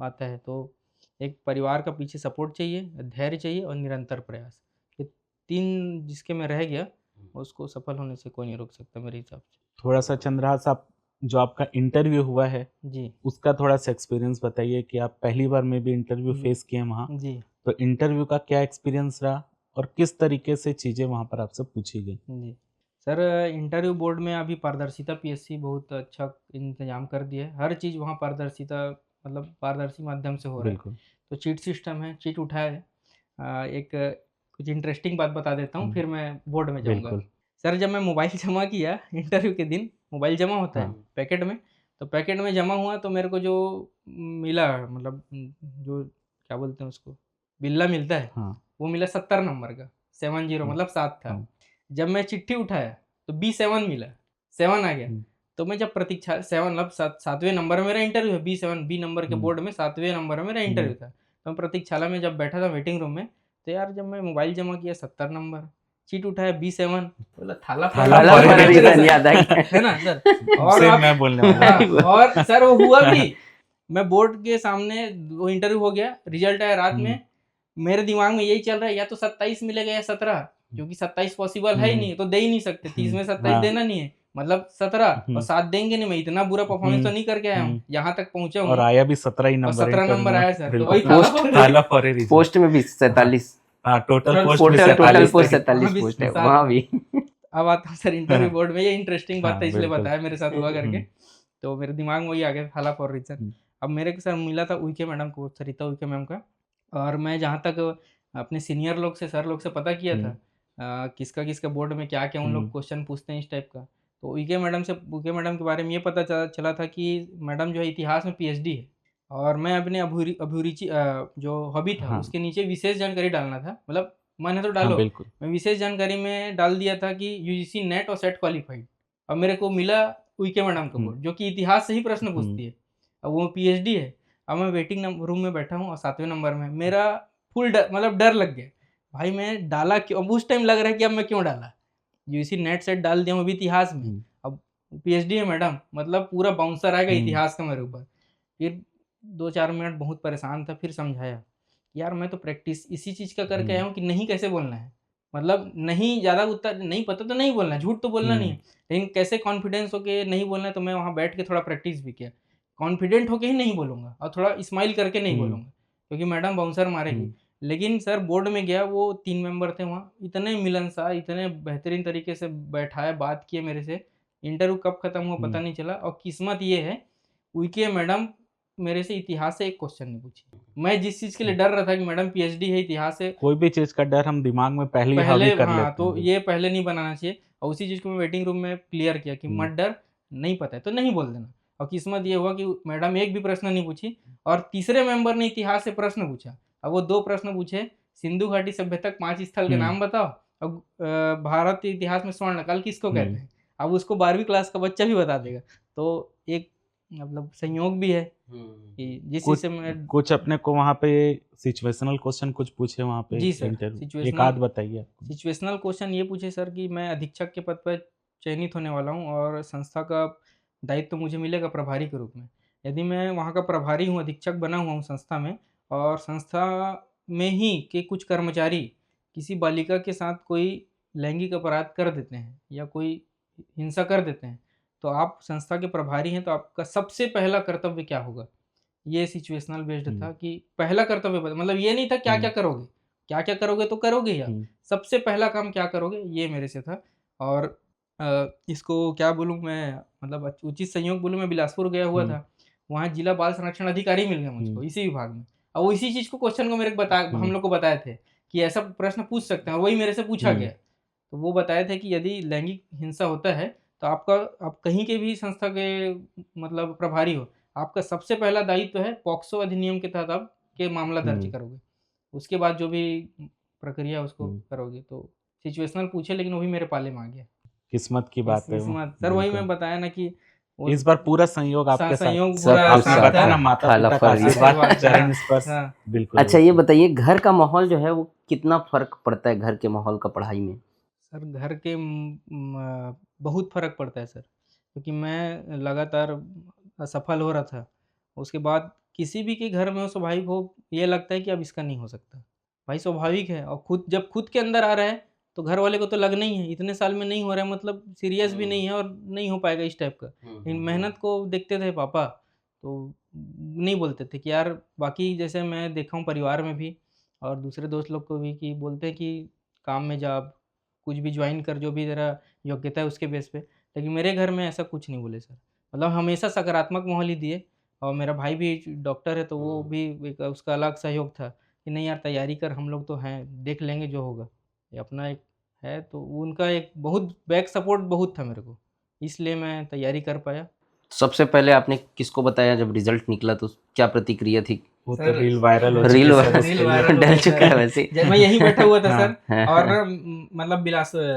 आता है। तो एक परिवार का पीछे सपोर्ट चाहिए, धैर्य चाहिए और निरंतर प्रयास। ये 3 जिसके में रह गया, उसको सफल होने से कोई नहीं रोक सकता मेरे हिसाब से। थोड़ा सा चंद्रहास, आप जो आपका इंटरव्यू हुआ है जी, उसका थोड़ा सा एक्सपीरियंस बताइए कि आप पहली बार में भी इंटरव्यू फेस किए वहाँ, जी, तो इंटरव्यू का क्या एक्सपीरियंस रहा और किस तरीके से चीज़ें वहाँ पर आपसे पूछी गई? जी। सर इंटरव्यू बोर्ड में अभी पारदर्शिता, पीएससी बहुत अच्छा इंतज़ाम कर दिया है। हर चीज़ वहाँ पारदर्शिता, मतलब पारदर्शी माध्यम से हो रहा है। बिल्कुल। तो चीट सिस्टम है, चीट उठाया है। एक कुछ इंटरेस्टिंग बात बता देता हूँ, फिर मैं बोर्ड में जाऊँगा। बिल्कुल। सर जब मैं मोबाइल जमा किया इंटरव्यू के दिन, मोबाइल जमा होता है पैकेट में, तो पैकेट में जमा हुआ तो मेरे को जो मिला, मतलब जो क्या बोलते हैं उसको, बिल्ला मिलता है, वो मिला 70 नंबर का, 70 मतलब 7 था। जब मैं चिट्ठी उठाया तो B7 मिला, 7 आ गया। तो मैं जब प्रतीक्षा 7, मतलब 7वें नंबर में मेरा इंटरव्यू है, B7, बी नंबर के बोर्ड में 7वें नंबर में मेरा इंटरव्यू था। तो मैं प्रतीक्षाला में जब बैठा था वेटिंग रूम में, तो यार जब मैं मोबाइल जमा किया 70 नंबर, सीट उठाया B7, बोला थाला याद आ गया। है ना सर। और सेम आप, मैं बोलने वाला हाँ, और सर वो हुआ भी, मैं बोर्ड के सामने, वो इंटरव्यू हो गया, रिजल्ट आया रात में, मेरे दिमाग में यही चल रहा है, या तो 27 मिलेगा या 17, क्योंकि 27 पॉसिबल है ही नहीं, तो दे ही नहीं सकते, 30 में 27 देना नहीं है, मतलब 17 और 7 देंगे नहीं। मैं इतना बुरा परफॉर्मेंस तो नहीं करके आया हूँ, यहाँ तक पहुंचा हूँ और आया भी 17 ही और नंबर, 17 नंबर आया सर। तो वही थाला फॉर ए रीजन। पोस्ट में भी 47, टोटल पोस्ट टोटल पोस्ट वहाँ 47 भी पोस्ट है 7। वहाँ भी। अब आता हूँ सर इंटरव्यू बोर्ड में, ये इंटरेस्टिंग बात हाँ, है इसलिए बिल्कुल। बताया मेरे साथ हुआ करके, तो मेरे दिमाग में वही आ गया, थाला फॉर रीजन। अब मेरे को सर मिला था उइके मैडम को, सरिता उइके मैम का, और मैं जहाँ तक अपने सीनियर लोग से, सर लोग से पता किया था किसका किसका बोर्ड में क्या क्या उन लोग क्वेश्चन पूछते हैं इस टाइप का। तो उइके मैडम के बारे में ये पता चला था कि मैडम जो है इतिहास में पीएचडी है, और मैं अपने अभिरुचि जो हॉबी था हाँ। उसके नीचे विशेष जानकारी डालना था, मतलब मैंने तो हाँ डालो, बिल्कुल। मैं विशेष जानकारी में डाल दिया था कि यूजीसी नेट और सेट क्वालिफाइड। अब मेरे को मिला उइके मैडम का बोर्ड जो कि इतिहास से ही प्रश्न पूछती है, अब वो पीएचडी है। अब मैं वेटिंग रूम में बैठा हूँ और 7वें नंबर में मेरा फुल डर, मतलब डर लग गया भाई, मैं डाला क्यों। अब उस टाइम लग रहा है कि अब मैं क्यों डाला, यूजीसी नेट सेट डाल दिया हूँ अभी इतिहास में, अब पीएचडी है मैडम, मतलब पूरा बाउंसर आएगा इतिहास का मेरे ऊपर। फिर 2-4 मिनट बहुत परेशान था, फिर समझाया यार मैं तो प्रैक्टिस इसी चीज़ का करके आया हूँ कि नहीं कैसे बोलना है, मतलब नहीं ज़्यादा उत्तर नहीं पता तो नहीं बोलना है, झूठ तो बोलना नहीं है, लेकिन कैसे कॉन्फिडेंस होके नहीं बोलना है। तो मैं वहाँ बैठ के थोड़ा प्रैक्टिस भी किया, कॉन्फिडेंट होके ही नहीं बोलूँगा और थोड़ा स्माइल करके नहीं बोलूँगा क्योंकि मैडम बाउंसर मारेगी। लेकिन सर बोर्ड में गया, वो 3 मेंबर थे वहाँ, इतने मिलनसार, इतने बेहतरीन तरीके से बैठाया, बात किए मेरे से। इंटरव्यू कब खत्म हुआ पता नहीं चला, और किस्मत ये है उइके मैडम मेरे से इतिहास से एक क्वेश्चन नहीं पूछी। मैं जिस चीज़ के लिए डर रहा था कि मैडम पीएचडी है इतिहास से, कोई भी चीज का डर हम दिमाग में पहले ही हावी कर हाँ, लेते तो हैं। ये पहले नहीं बनाना चाहिए, और उसी चीज़ को मैं वेटिंग रूम में क्लियर किया कि मत डर, नहीं पता है तो नहीं बोल देना। और किस्मत ये हुआ कि मैडम एक भी प्रश्न नहीं पूछी, और तीसरे मेंबर ने इतिहास से प्रश्न पूछा। अब वो 2 प्रश्न पूछे, सिंधु घाटी सभ्यता के 5 स्थल के नाम बताओ, और भारत के इतिहास में स्वर्णकाल किसको कहते हैं। अब उसको 12वीं क्लास का बच्चा भी बता देगा, तो एक मतलब संयोग भी है कि जिस चीज़ से मैं कुछ अपने को वहाँ पे सिचुएशनल क्वेश्चन कुछ पूछे वहाँ पे जी सर, इंटरव्यू, एक आध बताइए। सिचुएशनल क्वेश्चन ये पूछे सर कि मैं अधीक्षक के पद पर चयनित होने वाला हूँ और संस्था का दायित्व तो मुझे मिलेगा प्रभारी के रूप में। यदि मैं वहाँ का प्रभारी हूँ, अधीक्षक बना हुआ हूँ संस्था में, और संस्था में ही के कुछ कर्मचारी किसी बालिका के साथ कोई लैंगिक अपराध कर देते हैं या कोई हिंसा कर देते हैं, तो आप संस्था के प्रभारी हैं, तो आपका सबसे पहला कर्तव्य क्या होगा। ये सिचुएशनल बेस्ड था कि पहला कर्तव्य मतलब ये नहीं था क्या क्या करोगे, क्या क्या करोगे तो करोगे ही आप, सबसे पहला काम क्या करोगे, ये मेरे से था। और इसको क्या बोलूँ मैं, मतलब उचित संयोग बोलूँ, मैं बिलासपुर गया हुआ था, वहाँ जिला बाल संरक्षण अधिकारी मिल गया मुझको इसी विभाग में, और वो इसी चीज़ को क्वेश्चन को मेरे को हम लोग को बताए थे कि ऐसा प्रश्न पूछ सकते हैं, और वही मेरे से पूछा गया। तो वो बताए थे कि यदि लैंगिक हिंसा होता है तो आप कहीं के भी संस्था के मतलब प्रभारी हो, आपका सबसे पहला दायित्व है पॉक्सो अधिनियम के तहत आप के मामला दर्ज करोगे, उसके बाद जो भी प्रक्रिया उसको करोगे। तो सिचुएशनल पूछे, लेकिन वो भी मेरे पाले में आ गया। किस्मत की बात है वो। किस्मत सर, वही मैं बताया ना कि इस बार पूरा संयोग आपके साथ, संयोग सब पूरा कुछ आपने साथ बताया है। ना, माता खाला पिता का फर्जी। आशीर्वाद, चरण स्पर्श, हाँ। बिल्कुल। अच्छा ये बताइए, घर का माहौल जो है वो कितना फर्क पड़ता है घर के माहौल का पढ़ाई में? सर घर के बहुत फ़र्क पड़ता है सर, क्योंकि मैं लगातार असफल हो रहा था। उसके बाद किसी भी के घर में हो, स्वाभाविक हो, ये लगता है कि अब इसका नहीं हो सकता। भाई स्वाभाविक है, और जब खुद के अंदर आ रहा है तो घर वाले को तो लगना ही है, इतने साल में नहीं हो रहा है मतलब सीरियस भी नहीं है और नहीं हो पाएगा इस टाइप का। लेकिन मेहनत को देखते थे पापा, तो नहीं बोलते थे कि यार, बाकी जैसे मैं देखा हूँ परिवार में भी और दूसरे दोस्त लोग को भी कि बोलते हैं कि काम में जा, कुछ भी ज्वाइन कर, जो भी तेरा योग्यता है उसके बेस पे। लेकिन मेरे घर में ऐसा कुछ नहीं बोले सर, मतलब हमेशा सकारात्मक माहौल ही दिए। और मेरा भाई भी डॉक्टर है, तो वो भी एक उसका अलग सहयोग था कि नहीं यार तैयारी कर, हम लोग तो हैं, देख लेंगे जो होगा। ये अपना एक है, तो उनका एक बहुत बैक सपोर्ट बहुत था मेरे को, इसलिए मैं तैयारी कर पाया। सबसे पहले आपने किसको बताया जब रिजल्ट निकला, तो क्या प्रतिक्रिया थी? वो तो सर, रील वायरल हो रील चुकी है सर, रील उसके लिए। वायरल डल चुका है वैसे। जब मैं यहीं बैठा हुआ था सर, हाँ। और ना मतलब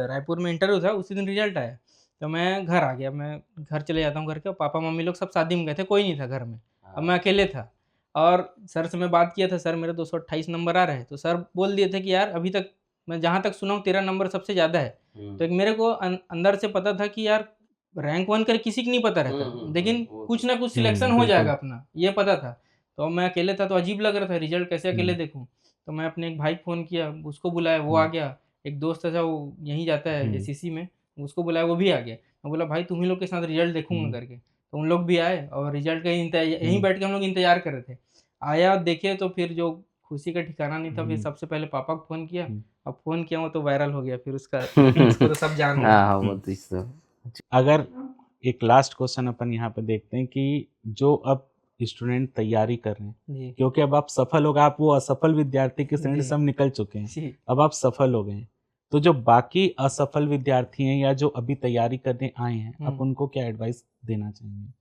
रायपुर में इंटरव्यू था, उसी दिन रिजल्ट आया, तो मैं घर आ गया। मैं घर चले जाता हूँ, घर के पापा मम्मी लोग सब शादी में गए थे, कोई नहीं था घर में, अब मैं अकेले था। और सर से मैं बात किया था, सर मेरे 228 नंबर आ रहे हैं, तो सर बोल दिए थे कि यार अभी तक मैं जहाँ तक सुना हूँ तेरा नंबर सबसे ज़्यादा है। तो एक मेरे को अंदर से पता था कि यार रैंक 1 कर किसी को नहीं पता रहता, लेकिन कुछ ना कुछ सिलेक्शन हो जाएगा अपना, ये पता था। तो मैं अकेले था, तो अजीब लग रहा था, रिजल्ट कैसे अकेले देखूँ। तो मैं अपने एक भाई को फ़ोन किया, उसको बुलाया, वो आ गया। एक दोस्त था वो यहीं जाता है एसीसी में, उसको बुलाया, वो भी आ गया। मैं बोला भाई तुम ही लोग के साथ रिजल्ट देखूंगा करके, तो उन लोग भी आए और रिजल्ट का यहीं बैठ के हम लोग इंतजार कर रहे थे। आया देखे तो फिर जो खुशी का ठिकाना नहीं था। फिर सबसे पहले पापा को फ़ोन किया, अब फ़ोन किया वो तो वायरल हो गया, फिर उसका उसको तो सब जान गए। हाँ वो तो अगर एक लास्ट क्वेश्चन अपन यहाँ पे देखते हैं कि जो अब स्टूडेंट तैयारी कर रहे हैं, जी क्योंकि अब आप सफल हो गए, आप वो असफल विद्यार्थी की श्रेणी जी। से हम निकल चुके हैं, जी अब आप सफल हो गए हैं। तो जो बाकी असफल विद्यार्थी हैं या जो अभी तैयारी करने आए हैं, आप उनको क्या एडवाइस देना चाहेंगे?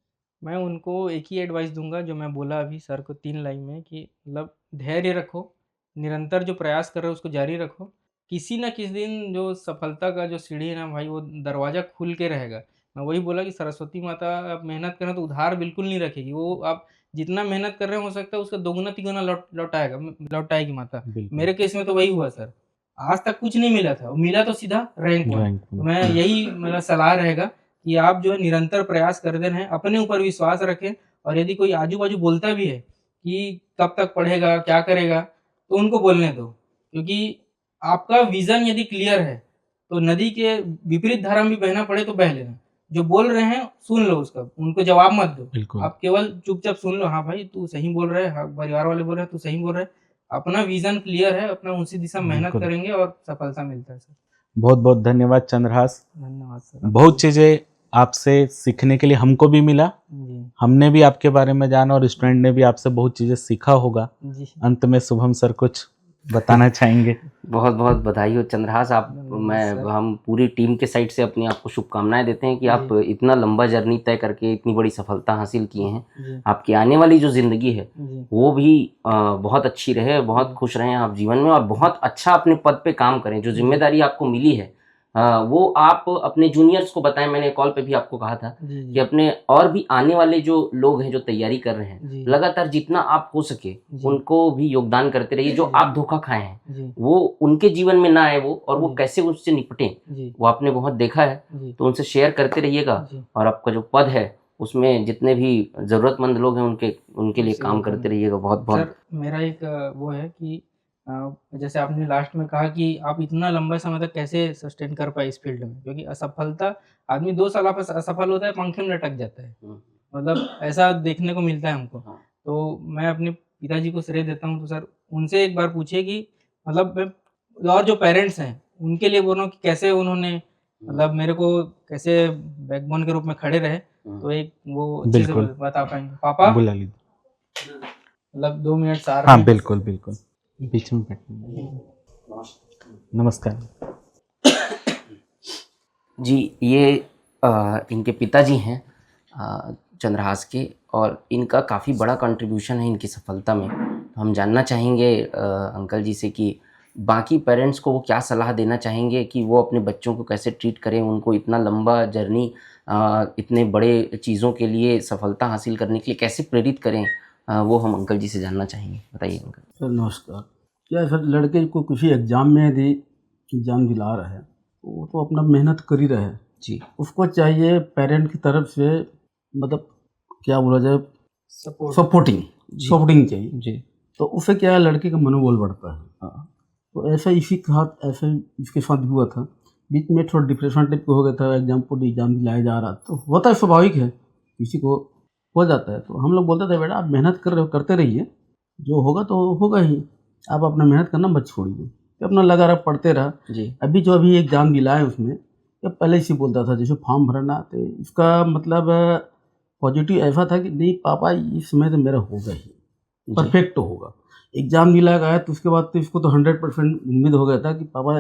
मैं उनको एक ही एडवाइस दूंगा जो मैं बोला अभी सर को 3 लाइन में, कि मतलब धैर्य रखो, निरंतर जो प्रयास कर रहे हो उसको जारी रखो। किसी ना किसी दिन जो सफलता का जो सीढ़ी है ना भाई, वो दरवाज़ा खुल के रहेगा। मैं वही बोला कि सरस्वती माता, आप मेहनत करें तो उधार बिल्कुल नहीं रखेगी। वो आप जितना मेहनत कर रहे हो सकता है उसका दोगुना तिगुना लौटाएगी माता। बिल्कुल। मेरे केस में तो वही हुआ सर। आज तक कुछ नहीं मिला था, मिला तो सीधा रैंक 1। रैंक तो मैं यही मेरा सलाह रहेगा कि आप जो है निरंतर प्रयास करते रहें, अपने ऊपर विश्वास रखें, और यदि कोई आजू-बाजू बोलता भी है कि कब तक पढ़ेगा, क्या करेगा, तो उनको बोलने दो। क्योंकि आपका विज़न यदि क्लियर है, तो नदी के विपरीत धारा में भी बहना पड़े तो बह लेना। जो बोल रहे हैं सुन लो उसका, उनको जवाब मत दो। बिल्कुल। आप केवल चुपचाप सुन लो, हाँ भाई तू सही बोल रहा है, हाँ परिवार वाले बोल रहे हैं तू सही बोल रहा है। अपना विज़न क्लियर है, अपना उसी दिशा में मेहनत बिल्कुल। करेंगे और सफलता मिलता है सर। बहुत बहुत धन्यवाद चंद्रहास। धन्यवाद सर। बहुत चीज़ें आपसे सीखने के लिए हमको भी मिला, जी, हमने भी आपके बारे में जाना और स्टूडेंट ने भी आपसे बहुत चीज़ें सीखा होगा। जी। अंत में शुभम सर कुछ बताना चाहेंगे? बहुत बहुत बधाई हो चंद्रहास। आप धन्यवाद सर। हम पूरी टीम के साइड से अपनी आपको शुभकामनाएं देते हैं कि आप जी। इतना लंबा जर्नी तय करके इतनी बड़ी सफलता हासिल किए हैं। जी, आपकी आने वाली जो ज़िंदगी है जी, वो भी बहुत अच्छी रहे, बहुत खुश रहें आप जीवन में, और बहुत अच्छा अपने पद पे काम करें। जो जिम्मेदारी आपको मिली है वो आप अपने जूनियर्स को बताएं। मैंने कॉल पे भी आपको कहा था जी, कि जी, अपने और भी आने वाले जो लोग हैं जो तैयारी कर रहे हैं, जी, लगातार जितना आप हो सके जी। उनको भी योगदान करते रहिए। जो आप धोखा खाए हैं जी, वो उनके जीवन में ना आए, वो और वो जी। कैसे उससे निपटें जी, वो आपने बहुत देखा है। जी, तो उनसे शेयर करते रहिएगा, जी। और आपका जो पद है उसमें जितने भी ज़रूरतमंद लोग हैं उनके लिए उससे काम योगदान करते रहिएगा। बहुत बहुत सर, मेरा एक वो है कि जैसे आपने लास्ट में कहा कि आप इतना लंबा समय तक कैसे सस्टेन कर पाए इस फ़ील्ड में, क्योंकि असफलता, आदमी 2 साल आप असफल होता है, पंखे में लटक जाता है। मतलब ऐसा देखने को मिलता है हमको। हाँ। तो मैं अपने पिताजी को श्रेय देता हूँ, तो सर उनसे एक बार पूछिए कि मतलब मैं, और जो पेरेंट्स हैं, उनके लिए बोल रहा हूँ कि कैसे उन्होंने मतलब मेरे को कैसे बैकबोन के रूप में खड़े रहे, तो एक वो अच्छे से बिल्कुल। बता पाएँगे। पापा, बुला लीजिए। मतलब 2 मिनट सार हाँ में। बिल्कुल बिल्कुल, बीच में बैठिए। नमस्कार। जी, ये इनके पिताजी हैं चंद्रहास के, और इनका काफ़ी बड़ा कंट्रीब्यूशन है इनकी सफलता में। हम जानना चाहेंगे अंकल जी से कि बाकी पेरेंट्स को वो क्या सलाह देना चाहेंगे कि वो अपने बच्चों को कैसे ट्रीट करें, उनको इतना लंबा जर्नी इतने बड़े चीज़ों के लिए सफलता हासिल करने के लिए कैसे प्रेरित करें, वो हम अंकल जी से जानना चाहेंगे। बताइए अंकल। सर नमस्कार। क्या है सर, लड़के को किसी एग्ज़ाम में यदि एग्ज़ाम दिला रहा है तो वो तो अपना मेहनत कर ही रहा है। जी। उसको चाहिए पेरेंट की तरफ से, मतलब क्या बोला जाए, सपोर्ट। सपोर्टिंग चाहिए। जी। तो उससे क्या है, लड़के का मनोबल बढ़ता है। हाँ, तो ऐसा इसी के साथ, ऐसा इसके साथ भी हुआ था। बीच में थोड़ा डिप्रेशन टाइप का हो गया था, एग्ज़ाम दिलाया जा रहा, तो होता है, स्वाभाविक है, किसी को हो जाता है। तो हम लोग बोलते थे बेटा आप मेहनत कर रहे हो, करते रहिए, जो होगा तो होगा ही, आप अपना मेहनत करना मत छोड़िए। तो अपना लगा रहा, पढ़ते रहा। जी। अभी एग्ज़ाम दिलाए उसमें, ये पहले से बोलता था जैसे फॉर्म भरना, तो इसका मतलब पॉजिटिव ऐसा था कि नहीं पापा इस समय तो मेरा होगा ही, परफेक्ट होगा। एग्ज़ाम दिला गया तो उसके बाद तो इसको तो 100% उम्मीद हो गया था कि पापा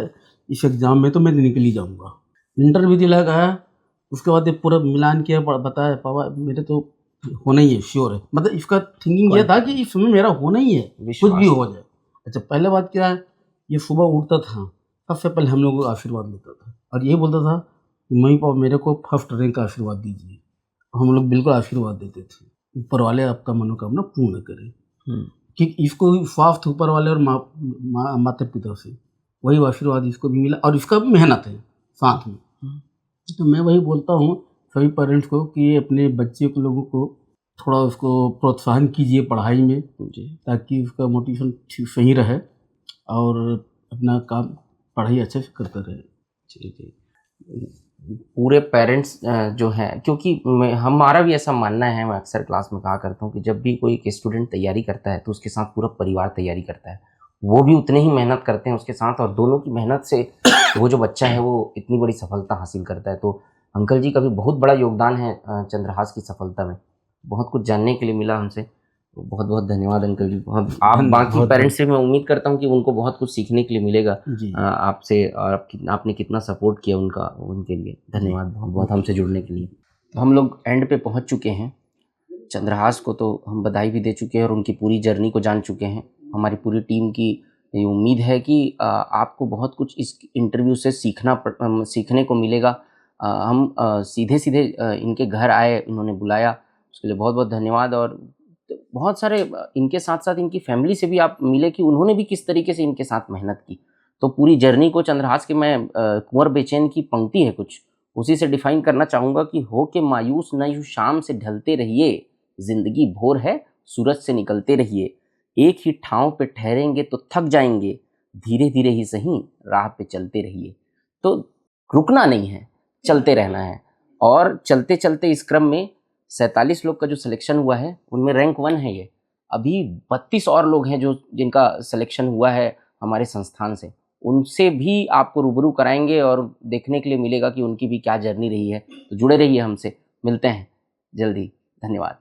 इस एग्ज़ाम में तो मैं निकल ही जाऊँगा। इंटरव्यू दिला गया, उसके बाद ये पूरा मिलान किया, बताया पापा मेरे तो होना ही है, श्योर है। मतलब इसका थिंकिंग ये था कि इस समय मेरा होना ही है, कुछ भी हो जाए। अच्छा, पहले बात क्या है, ये सुबह उठता था, सबसे पहले हम लोगों को आशीर्वाद देता था, और ये बोलता था कि मम्मी पापा मेरे को फर्स्ट रैंक का आशीर्वाद दीजिए। हम लोग बिल्कुल आशीर्वाद देते थे, ऊपर वाले आपका मनोकामना पूर्ण करें। कि इसको स्वास्थ्य ऊपर वाले और माता पिता से वही आशीर्वाद इसको भी मिला, और इसका भी मेहनत है साथ में। तो मैं वही बोलता हूँ सभी पेरेंट्स को कि अपने बच्चे को, लोगों को थोड़ा उसको प्रोत्साहन कीजिए पढ़ाई में, ताकि उसका मोटिवेशन ठीक सही रहे और अपना काम पढ़ाई अच्छे से करता रहे। जी। पूरे पेरेंट्स जो हैं, क्योंकि हमारा भी ऐसा मानना है, मैं अक्सर क्लास में कहा करता हूँ कि जब भी कोई स्टूडेंट तैयारी करता है तो उसके साथ पूरा परिवार तैयारी करता है, वो भी उतने ही मेहनत करते हैं उसके साथ, और दोनों की मेहनत से वो जो बच्चा है वो इतनी बड़ी सफलता हासिल करता है। तो अंकल जी का भी बहुत बड़ा योगदान है चंद्रहास की सफलता में। बहुत कुछ जानने के लिए मिला हमसे। तो बहुत बहुत धन्यवाद अंकल जी। बहुत आप धन्यवाद, बाकी बहुत पेरेंट्स से मैं उम्मीद करता हूँ कि उनको बहुत कुछ सीखने के लिए मिलेगा जी आपसे, और आपने कितना सपोर्ट किया उनका, उनके लिए धन्यवाद बहुत बहुत हमसे जुड़ने के लिए। तो हम लोग एंड पे पहुँच चुके हैं। चंद्रहास को तो हम बधाई भी दे चुके हैं और उनकी पूरी जर्नी को जान चुके हैं। हमारी पूरी टीम की ये उम्मीद है कि आपको बहुत कुछ इस इंटरव्यू से सीखने को मिलेगा। हम सीधे सीधे इनके घर आए, इन्होंने बुलाया, उसके लिए बहुत बहुत धन्यवाद। और बहुत सारे इनके साथ साथ इनकी फैमिली से भी आप मिले कि उन्होंने भी किस तरीके से इनके साथ मेहनत की। तो पूरी जर्नी को चंद्रहास के मैं कुंवर बेचैन की पंक्ति है कुछ, उसी से डिफाइन करना चाहूँगा कि हो के मायूस न यूँ शाम से ढलते रहिए, जिंदगी भोर है सूरज से निकलते रहिए, एक ही ठाव पे ठहरेंगे तो थक जाएंगे, धीरे धीरे ही सही राह पे चलते रहिए। तो रुकना नहीं है, चलते रहना है। और चलते चलते इस क्रम में 47 लोग का जो सिलेक्शन हुआ है उनमें रैंक 1 है ये। अभी 32 और लोग हैं जो जिनका सिलेक्शन हुआ है हमारे संस्थान से, उनसे भी आपको रूबरू कराएंगे और देखने के लिए मिलेगा कि उनकी भी क्या जर्नी रही है। तो जुड़े रहिए हमसे, मिलते हैं जल्दी। धन्यवाद।